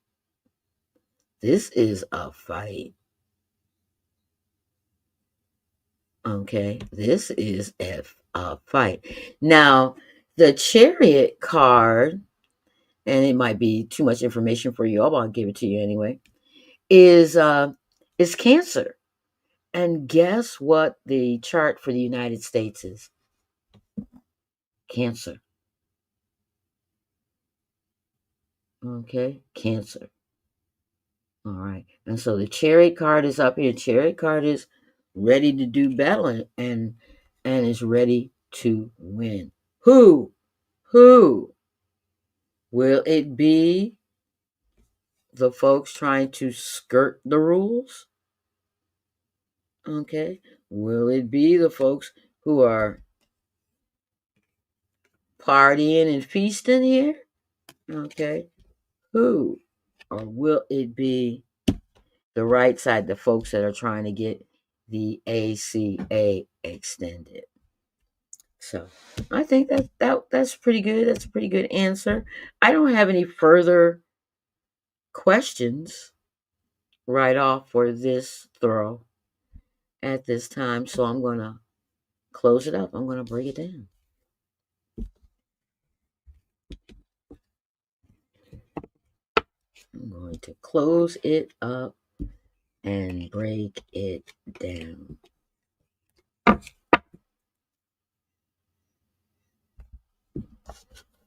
[SPEAKER 1] This is a fight. Okay, this is a fight. Now, the Chariot card, and it might be too much information for you all, but I'll give it to you anyway, is Cancer. And guess what the chart for the United States is? Cancer. Okay, Cancer. All right. And so the Chariot card is up here. Chariot card is ready to do battle and is ready to win. Who? Who? Will it be the folks trying to skirt the rules? Okay. Will it be the folks who are partying and feasting here? Okay. Who? Or will it be the right side, the folks that are trying to get the ACA extended? So I think that's pretty good. That's a pretty good answer. I don't have any further questions right off for this throw at this time, so I'm gonna close it up. I'm gonna break it down. I'm going to close it up and break it down.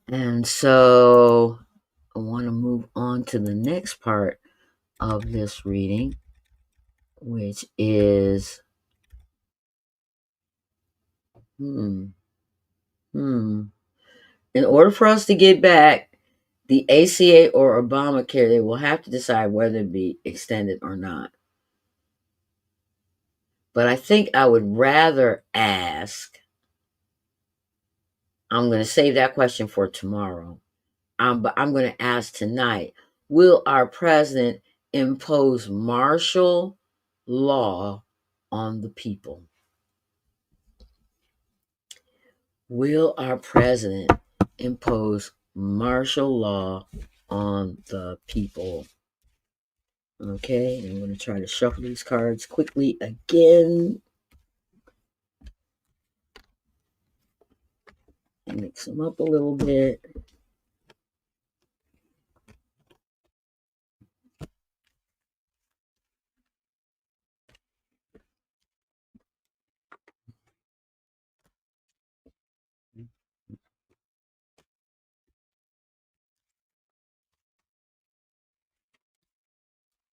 [SPEAKER 1] And so I want to move on to the next part of this reading, which is in order for us to get back the ACA or Obamacare, they will have to decide whether to be extended or not. But I think I would rather ask, I'm going to save that question for tomorrow. But I'm going to ask tonight, will our president impose martial law on the people? Will our president impose martial law on the people? Okay, I'm going to try to shuffle these cards quickly again. Mix them up a little bit.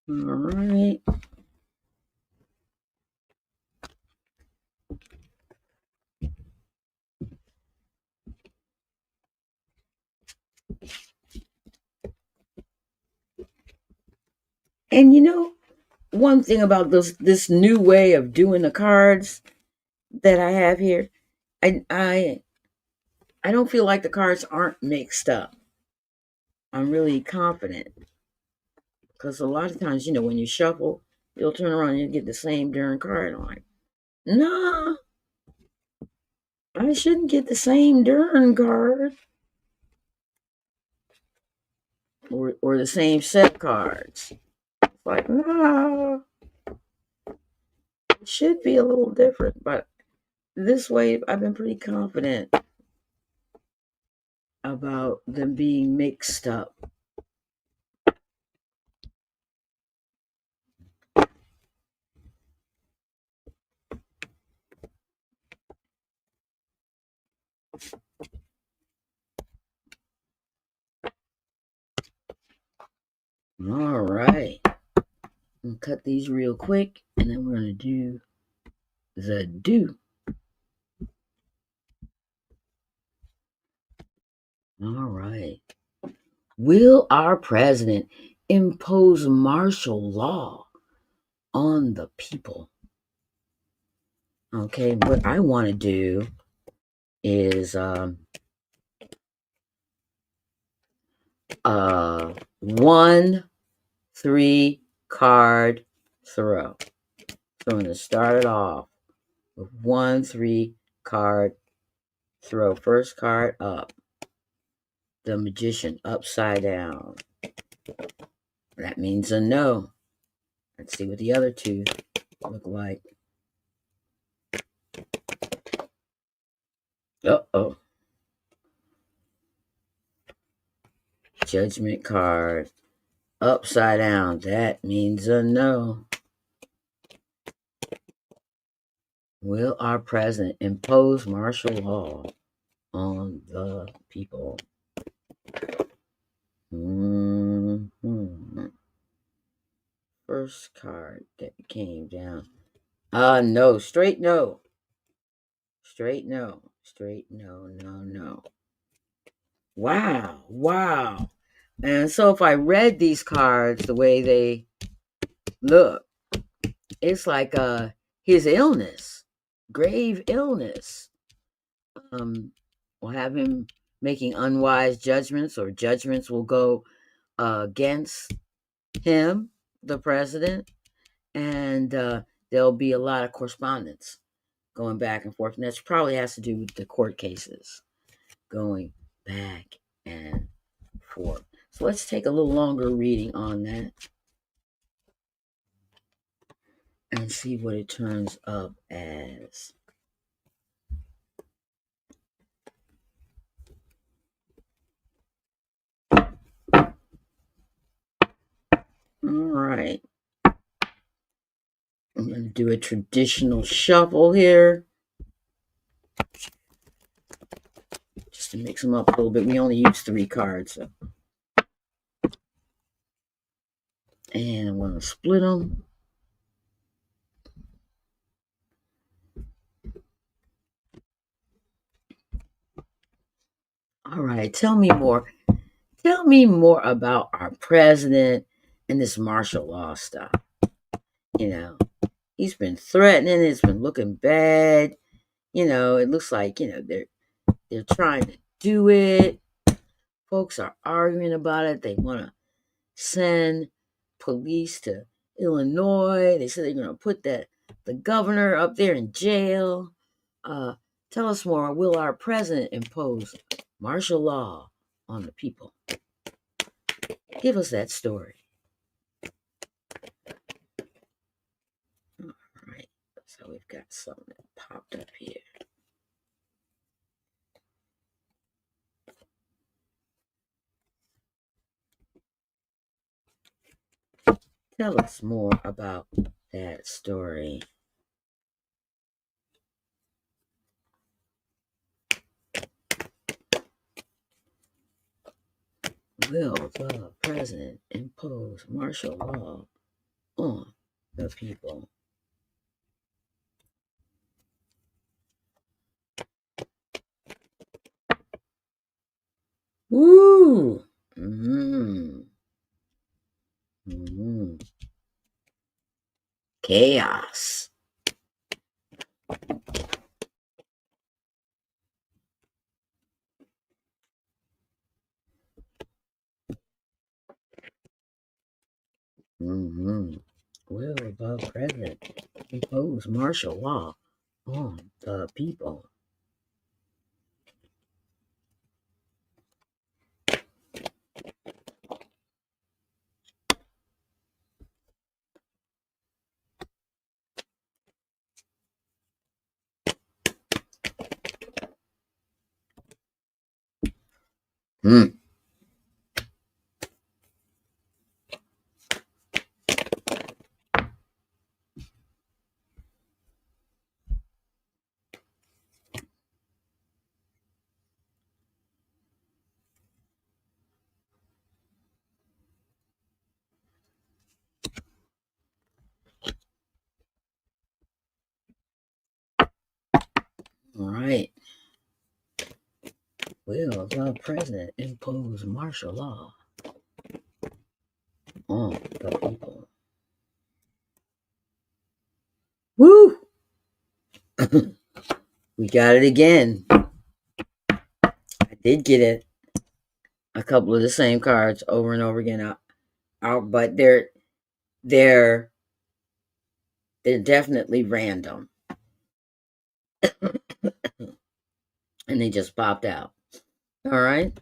[SPEAKER 1] All right. And you know, one thing about this new way of doing the cards that I have here, I don't feel like the cards aren't mixed up. I'm really confident because a lot of times, you know, when you shuffle, you'll turn around and you get the same darn card. I'm like, nah, I shouldn't get the same darn card or the same set cards. It's like, nah, it should be a little different, but this way I've been pretty confident about them being mixed up. All right. I'm gonna cut these real quick and then we're gonna do the do. All right. Will our president impose martial law on the people? Okay, what I want to do is 1-3 card throw. So I'm going to start it off with 1-3 card throw. First card up, the Magician upside down. That means a no. Let's see what the other two look like. Uh-oh. Judgment card upside down. That means a no. Will our president impose martial law on the people? First card that came down. No. Straight no. Straight no. Straight no, no, no. Wow. And so if I read these cards the way they look, it's like his illness, grave illness, will have him making unwise judgments, or judgments will go against him, the president, and there'll be a lot of correspondence going back and forth. And that probably has to do with the court cases going back and forth. So let's take a little longer reading on that and see what it turns up as. All right. I'm going to do a traditional shuffle here, just to mix them up a little bit. We only use 3 cards. So. And I'm going to split them. All right. Tell me more. Tell me more about our president and this martial law stuff. You know, he's been threatening. It's been looking bad. You know, it looks like, you know, they're trying to do it. Folks are arguing about it. They want to send police to Illinois. They said they're going to put the governor up there in jail. Tell us more. Will our president impose martial law on the people? Give us that story. All right. So we've got something that popped up here. Tell us more about that story. Will the president impose martial law on the people? Woo! Chaos. Will the president impose martial law on the people? All right. Will the president impose martial law on the people? Woo! We got it again. I did get it. A couple of the same cards over and over again. But they're definitely random. And they just popped out. All right.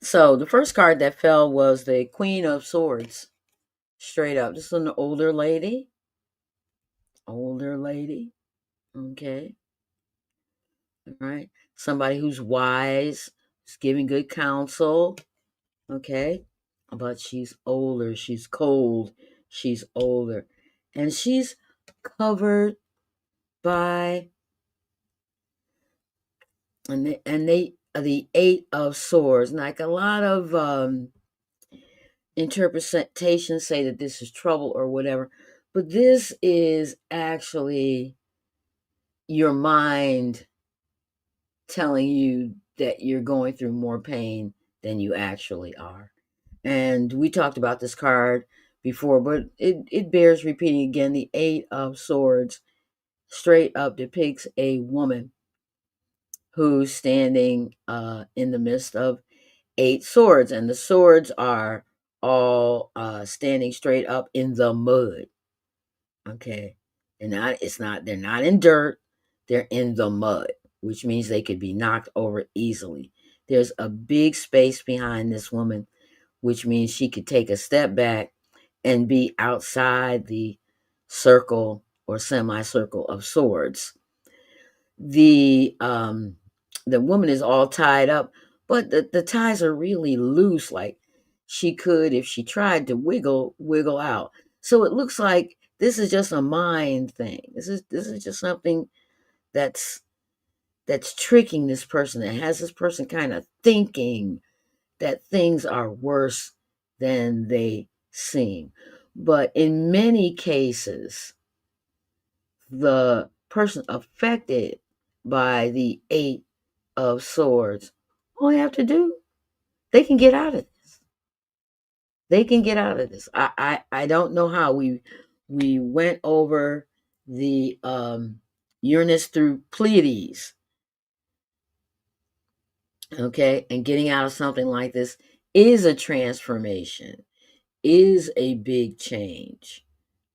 [SPEAKER 1] So the first card that fell was the Queen of Swords. Straight up. This is an older lady. Older lady. Okay. All right. Somebody who's wise, who's giving good counsel. Okay. But she's older. She's cold. She's older. And she's covered by the 8 of Swords. Like a lot of interpretations say that this is trouble or whatever, but this is actually your mind telling you that you're going through more pain than you actually are. And we talked about this card before, but it bears repeating again. The 8 of Swords straight up depicts a woman who's standing in the midst of 8 swords, and the swords are all standing straight up in the mud. Okay. They're not in dirt, they're in the mud, which means they could be knocked over easily. There's a big space behind this woman, which means she could take a step back and be outside the circle or semicircle of swords. The woman is all tied up, but the ties are really loose, like she could, if she tried to wiggle out. So it looks like this is just a mind thing. This is just something that's that's tricking this person, that has this person kind of thinking that things are worse than they seem. But in many cases, the person affected by the 8 of Swords, all they have to do, they can get out of this. They can get out of this. I don't know how. We went over the Uranus through Pleiades, okay, and getting out of something like this is a transformation, is a big change.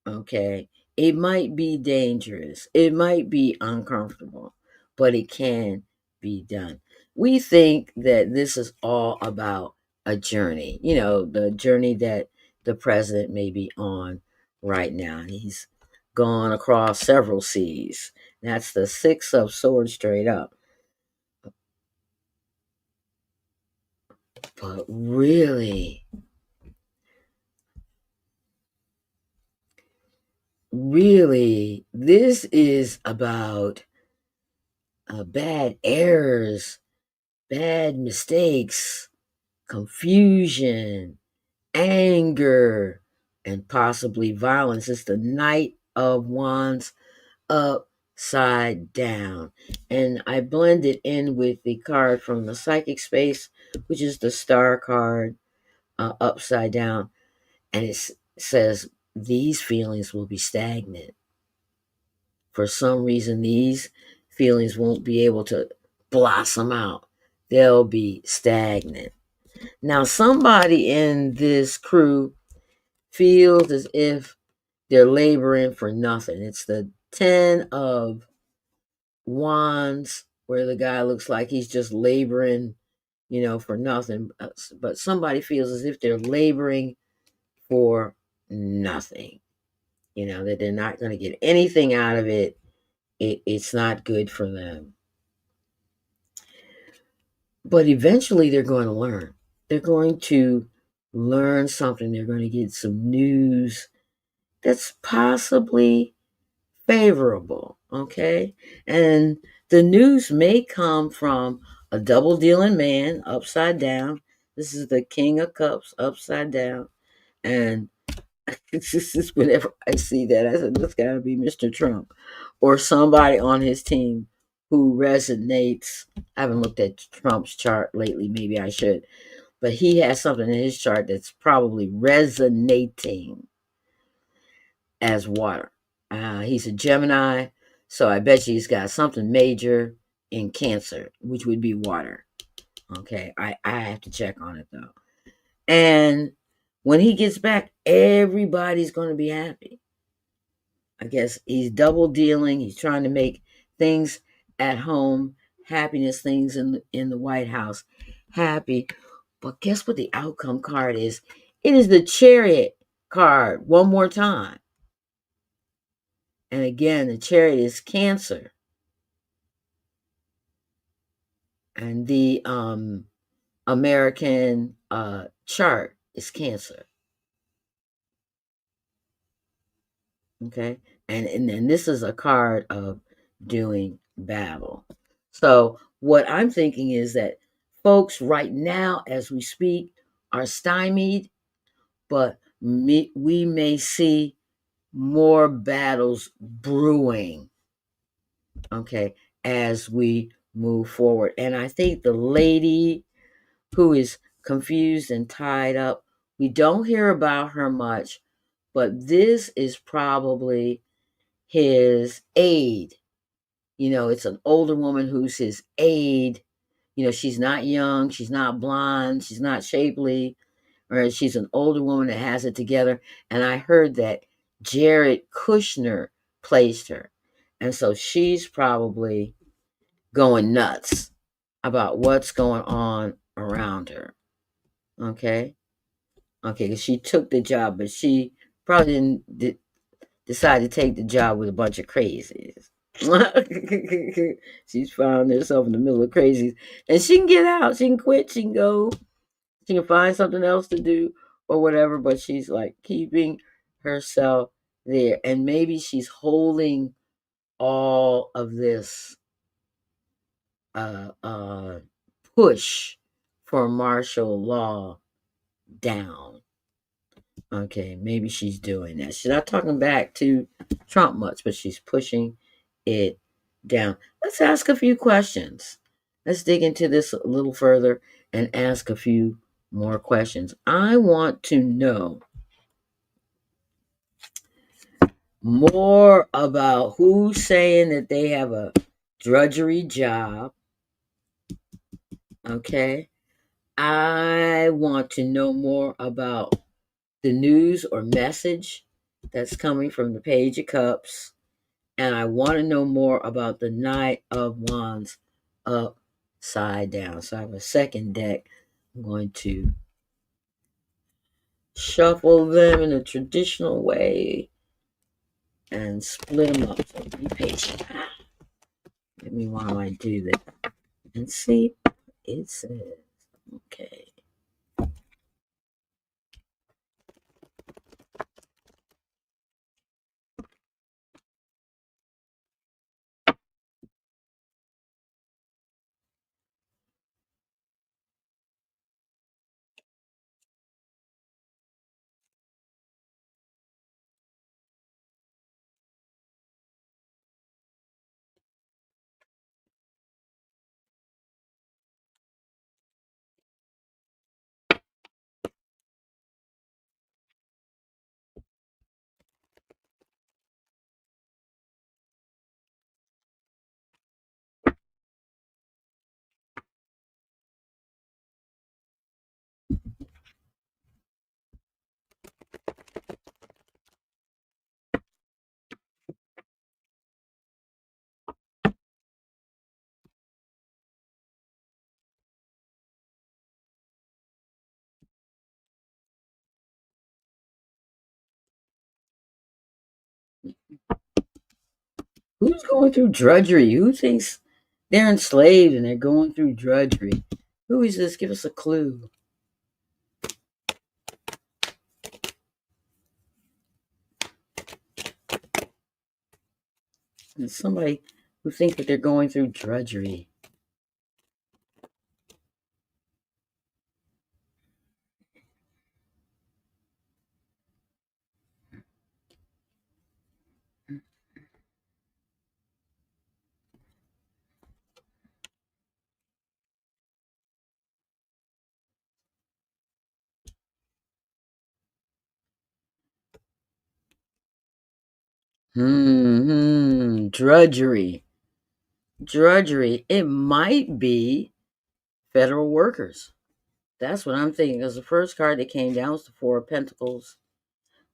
[SPEAKER 1] Okay. It might be dangerous. It might be uncomfortable, but it can be done. We think that this is all about a journey, the journey that the president may be on right now. He's gone across several seas. That's the 6 of Swords straight up. But really, this is about bad errors, bad mistakes, confusion, anger, and possibly violence. It's the Knight of Wands upside down. And I blend it in with the card from the psychic space, which is the star card upside down. And it says, these feelings will be stagnant. For some reason, these feelings won't be able to blossom out. They'll be stagnant. Now, somebody in this crew feels as if they're laboring for nothing. It's the 10 of Wands, where the guy looks like he's just laboring, for nothing. But somebody feels as if they're laboring for nothing, that they're not going to get anything out of it. It's not good for them. But eventually they're going to learn. They're going to learn something. They're going to get some news that's possibly favorable, okay? And the news may come from a double dealing man upside down. This is the King of Cups upside down. And it's just whenever I see that, I said, this got to be Mr. Trump or somebody on his team who resonates. I haven't looked at Trump's chart lately. Maybe I should. But he has something in his chart that's probably resonating as water. He's a Gemini, so I bet you he's got something major in Cancer, which would be water. Okay, I have to check on it though. And when he gets back, everybody's going to be happy. I guess he's double dealing. He's trying to make things at home, happiness, things in the White House happy. But guess what the outcome card is? It is the Chariot card one more time. And again, the Chariot is Cancer. And the American chart is Cancer. Okay. And this is a card of doing battle. So what I'm thinking is that folks right now, as we speak, are stymied, but we may see more battles brewing, okay, as we move forward. And I think the lady who is confused and tied up, we don't hear about her much, but this is probably his aide, It's an older woman who's his aide. She's not young, she's not blonde, she's not shapely, or she's an older woman that has it together. And I heard that Jared Kushner placed her. And so she's probably going nuts about what's going on around her. Okay. Okay. Because she took the job, but she probably didn't decide to take the job with a bunch of crazies. She's found herself in the middle of crazies. And she can get out. She can quit. She can go. She can find something else to do or whatever. But she's like keeping herself there. And maybe she's holding all of this uh, uh, push for martial law down. Okay, maybe she's doing that. She's not talking back to Trump much, but she's pushing it down. Let's ask a few questions. Let's dig into this a little further and ask a few more questions. I want to know more about who's saying that they have a drudgery job. Okay. I want to know more about the news or message that's coming from the Page of Cups. And I want to know more about the Knight of Wands upside down. So I have a second deck. I'm going to shuffle them in a traditional way and split them up. So be patient. Let me while I do that and see what it says. Okay. Who's going through drudgery? Who thinks they're enslaved and they're going through drudgery? Who is this? Give us a clue. It's somebody who thinks that they're going through drudgery. Drudgery. Drudgery. It might be federal workers. That's what I'm thinking. Because the first card that came down was the Four of Pentacles,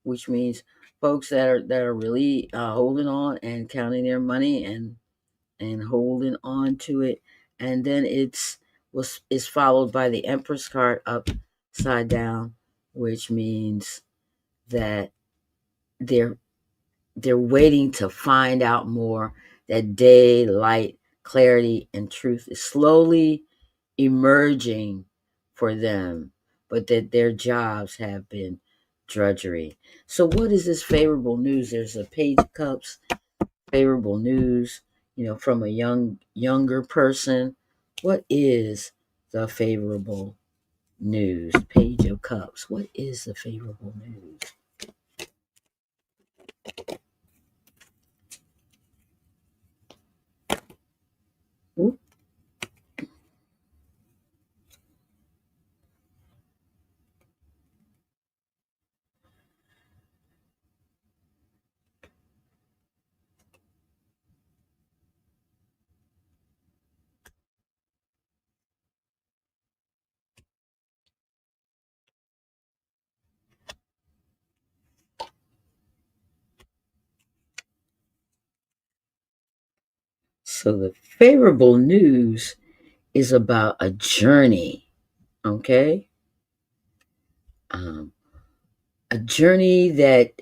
[SPEAKER 1] which means folks that are really holding on and counting their money and holding on to it. And then is followed by the Empress card upside down, which means that they're they're waiting to find out more. That daylight, clarity, and truth is slowly emerging for them, but that their jobs have been drudgery. So what is this favorable news? There's a Page of Cups, favorable news, from a younger person. What is the favorable news? Page of Cups. What is the favorable news? Ooh. So the favorable news is about a journey, okay? Um, a journey that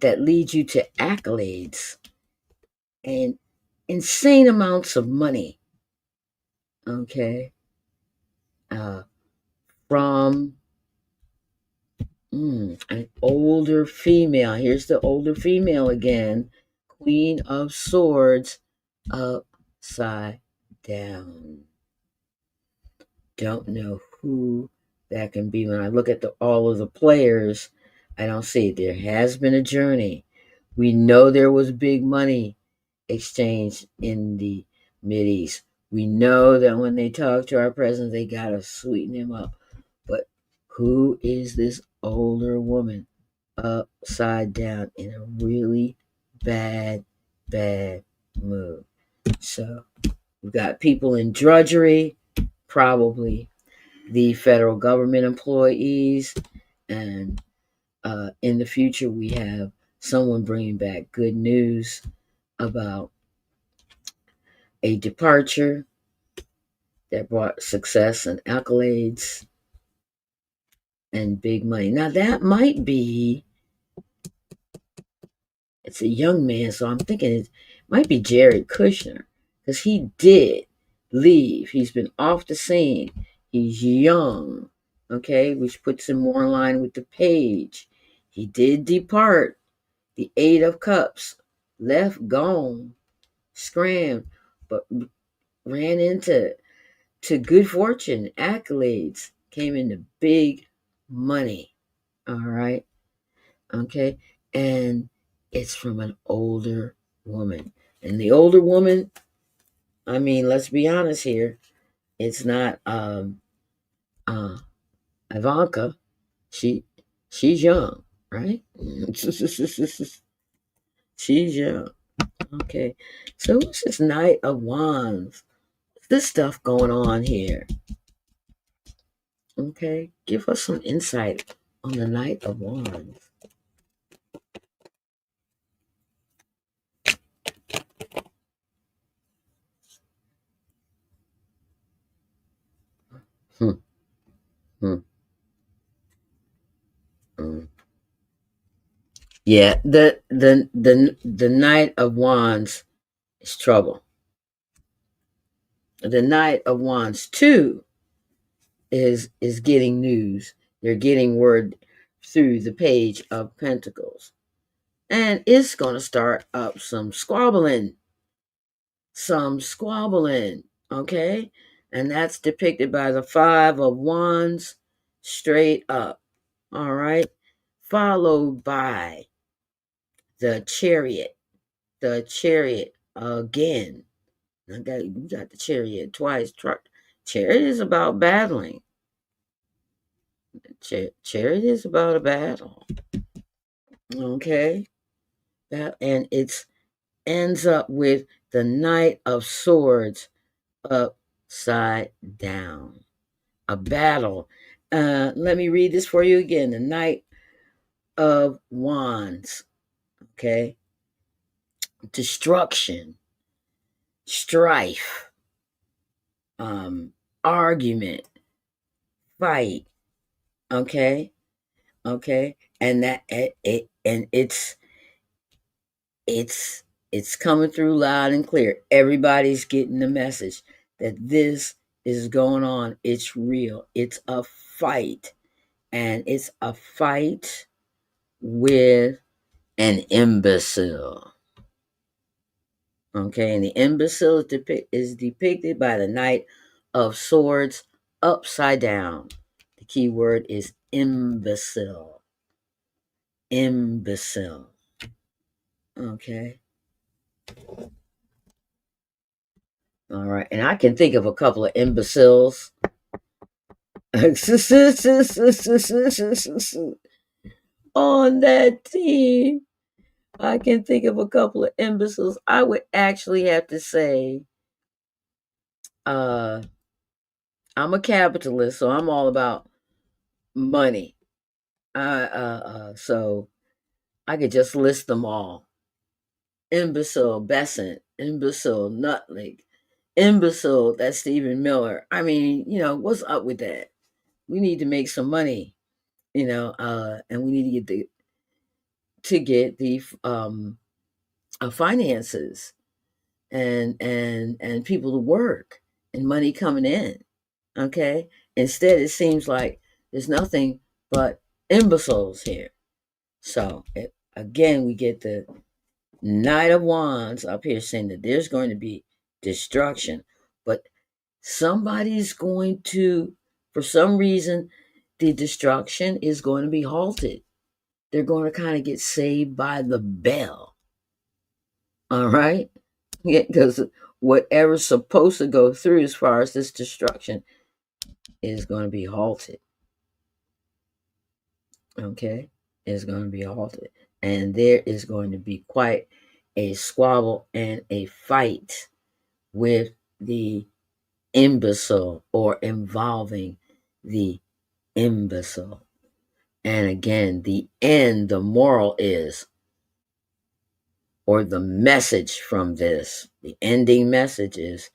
[SPEAKER 1] leads you to accolades and insane amounts of money, okay? Uh, from an older female. Here's the older female again, Queen of Swords, upside down. Don't know who that can be. When I look at all of the players, I don't see it. There has been a journey. We know there was big money exchanged in the Mideast. We know that when they talk to our president, they gotta sweeten him up. But who is this older woman upside down in a really bad, bad mood? So we've got people in drudgery, probably the federal government employees, and in the future we have someone bringing back good news about a departure that brought success and accolades and big money. Now that might be, it's a young man, so I'm thinking it might be Jared Kushner because he did leave. He's been off the scene. He's young, okay, which puts him more in line with the page. He did depart. The Eight of Cups, left, gone, scrammed, but ran into good fortune, accolades, came into big money. All right. Okay. And it's from an older woman. And the older woman, I mean, let's be honest here. It's not uh Ivanka. She she's young, right? She's young. Okay. So what's this Knight of Wands? What's this stuff going on here? Okay. Give us some insight on the Knight of Wands. Hmm. Hmm. Hmm. Yeah, the Knight of Wands is trouble. The Knight of Wands too is getting news. They're getting word through the Page of Pentacles. And it's gonna start up some squabbling. Some squabbling. Okay? And that's depicted by the Five of Wands straight up. All right. Followed by the Chariot. The Chariot again. We got the Chariot twice. Chariot is about battling. Chariot is about a battle. Okay. And it ends up with the Knight of Swords upside down. A battle. Let me read this for you again. The Knight of Wands. Okay. Destruction, strife, argument, fight. Okay. Okay. And it's it's coming through loud and clear. Everybody's getting the message that this is going on. It's real. It's a fight. And it's a fight with an imbecile. Okay, and the imbecile is depicted by the Knight of Swords upside down. The key word is imbecile. Imbecile. Okay. All right. And I can think of a couple of imbeciles on that team. I can think of a couple of imbeciles. I would actually have to say, uh, I'm a capitalist, so I'm all about money. So I could just list them all. imbecile Besant, imbecile Nutley, imbecile that's Stephen Miller. I mean, what's up with that? We need to make some money, and we need to get the finances and people to work and money coming in. Okay, instead it seems like there's nothing but imbeciles here. So again, we get the Knight of Wands up here saying that there's going to be destruction, but somebody's going to, for some reason, the destruction is going to be halted. They're going to kind of get saved by the bell. All right? Yeah, because whatever's supposed to go through as far as this destruction is going to be halted. Okay? Is going to be halted. And there is going to be quite a squabble and a fight with the imbecile or involving the imbecile. And again, the end, the moral is, or the message from this, the ending message is,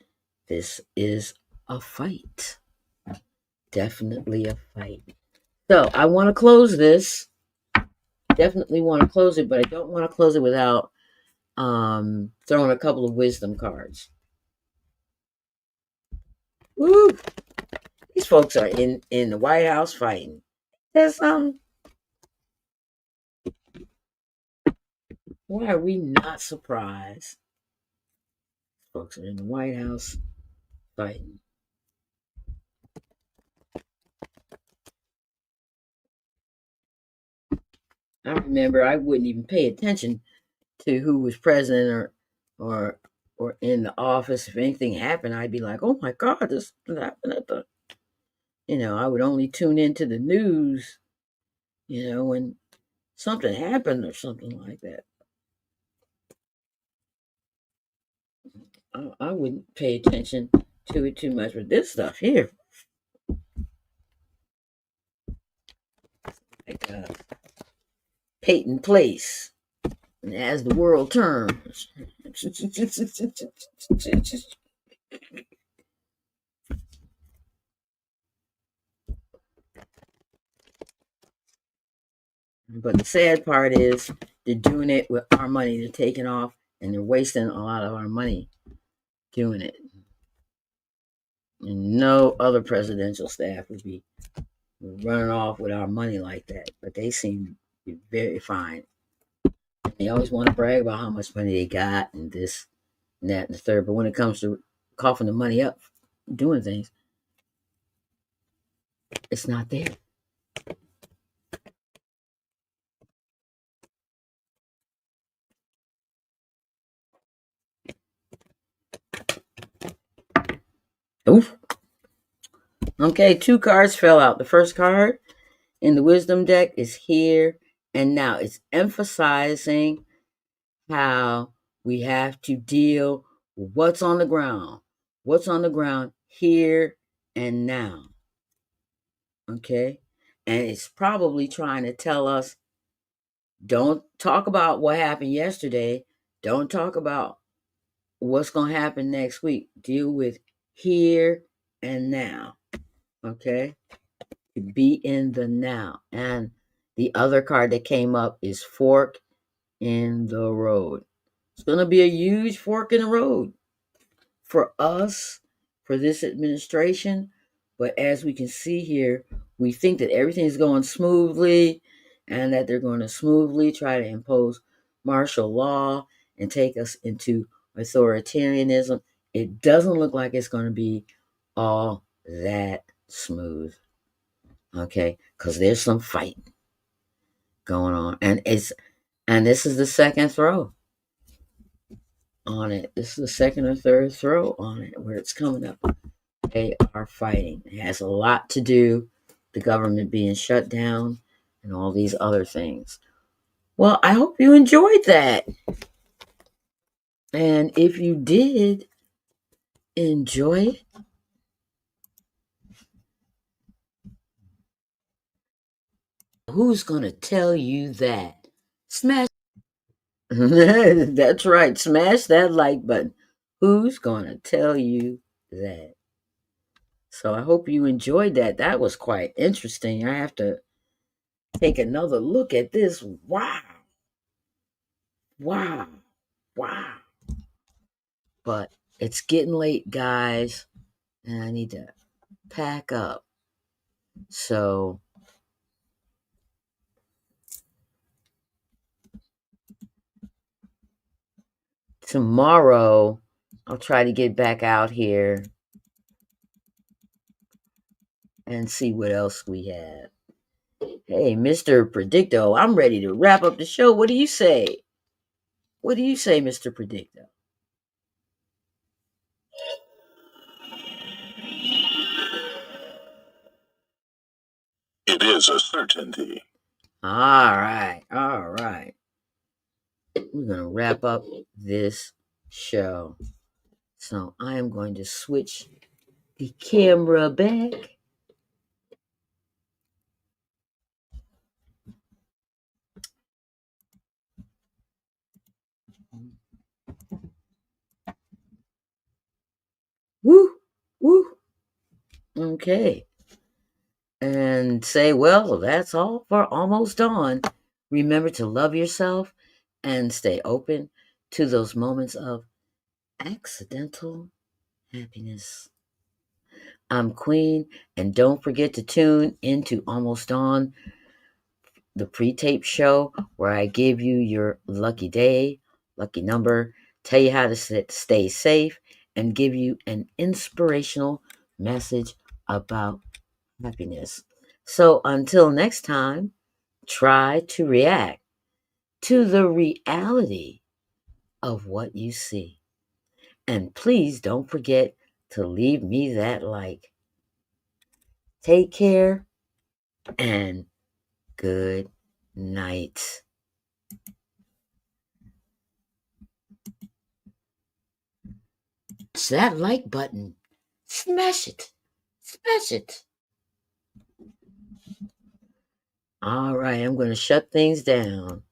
[SPEAKER 1] this is a fight. Definitely a fight. So I want to close this. Definitely want to close it, but I don't want to close it without throwing a couple of wisdom cards. Woo! These folks are in the White House fighting. There's why are we not surprised? Folks are in the White House fighting. I remember I wouldn't even pay attention to who was president or or in the office. If anything happened, I'd be like, "Oh my God, this happened at the." I would only tune into the news. When something happened or something like that. I wouldn't pay attention to it too much. But this stuff here, like Peyton Place, and as the world turns. But the sad part is they're doing it with our money. They're taking off and they're wasting a lot of our money doing it. And no other presidential staff would be running off with our money like that. But they seem to be very fine. They always want to brag about how much money they got and this and that and the third. But when it comes to coughing the money up, doing things, it's not there. Oof. Okay, 2 cards fell out. The first card in the wisdom deck is here and now. It's emphasizing how we have to deal with what's on the ground. What's on the ground here and now. Okay? And it's probably trying to tell us, don't talk about what happened yesterday. Don't talk about what's going to happen next week. Deal with here and now. Okay? Be in the now. And the other card that came up is fork in the road. It's going to be a huge fork in the road for us, for this administration. But as we can see here, we think that everything's going smoothly and that they're going to smoothly try to impose martial law and take us into authoritarianism. It doesn't look like it's going to be all that smooth. Okay, because there's some fighting going on, and this is the second throw on it. This is the second or third throw on it where it's coming up. They are fighting. It has a lot to do the government being shut down and all these other things. Well, I hope you enjoyed that. And if you did enjoy it, who's going to tell you that? Smash That's right. Smash that like button. Who's going to tell you that? So I hope you enjoyed that. That was quite interesting. I have to take another look at this. Wow. Wow. Wow. But it's getting late, guys, and I need to pack up. So tomorrow, I'll try to get back out here and see what else we have. Hey, Mr. Predicto, I'm ready to wrap up the show. What do you say? What do you say, Mr. Predicto?
[SPEAKER 3] It is a certainty.
[SPEAKER 1] All right. All right. We're going to wrap up this show. So I am going to switch the camera back. Woo, woo. Okay. And say, well, that's all for Almost Dawn. Remember to love yourself and stay open to those moments of accidental happiness. I'm Queen, and don't forget to tune into Almost Dawn, the pre-tape show where I give you your lucky day, lucky number, tell you how to stay safe, and give you an inspirational message about happiness. So until next time, try to react to the reality of what you see. And please don't forget to leave me that like. Take care and good night. It's that like button. Smash it. Smash it. All right, I'm going to shut things down.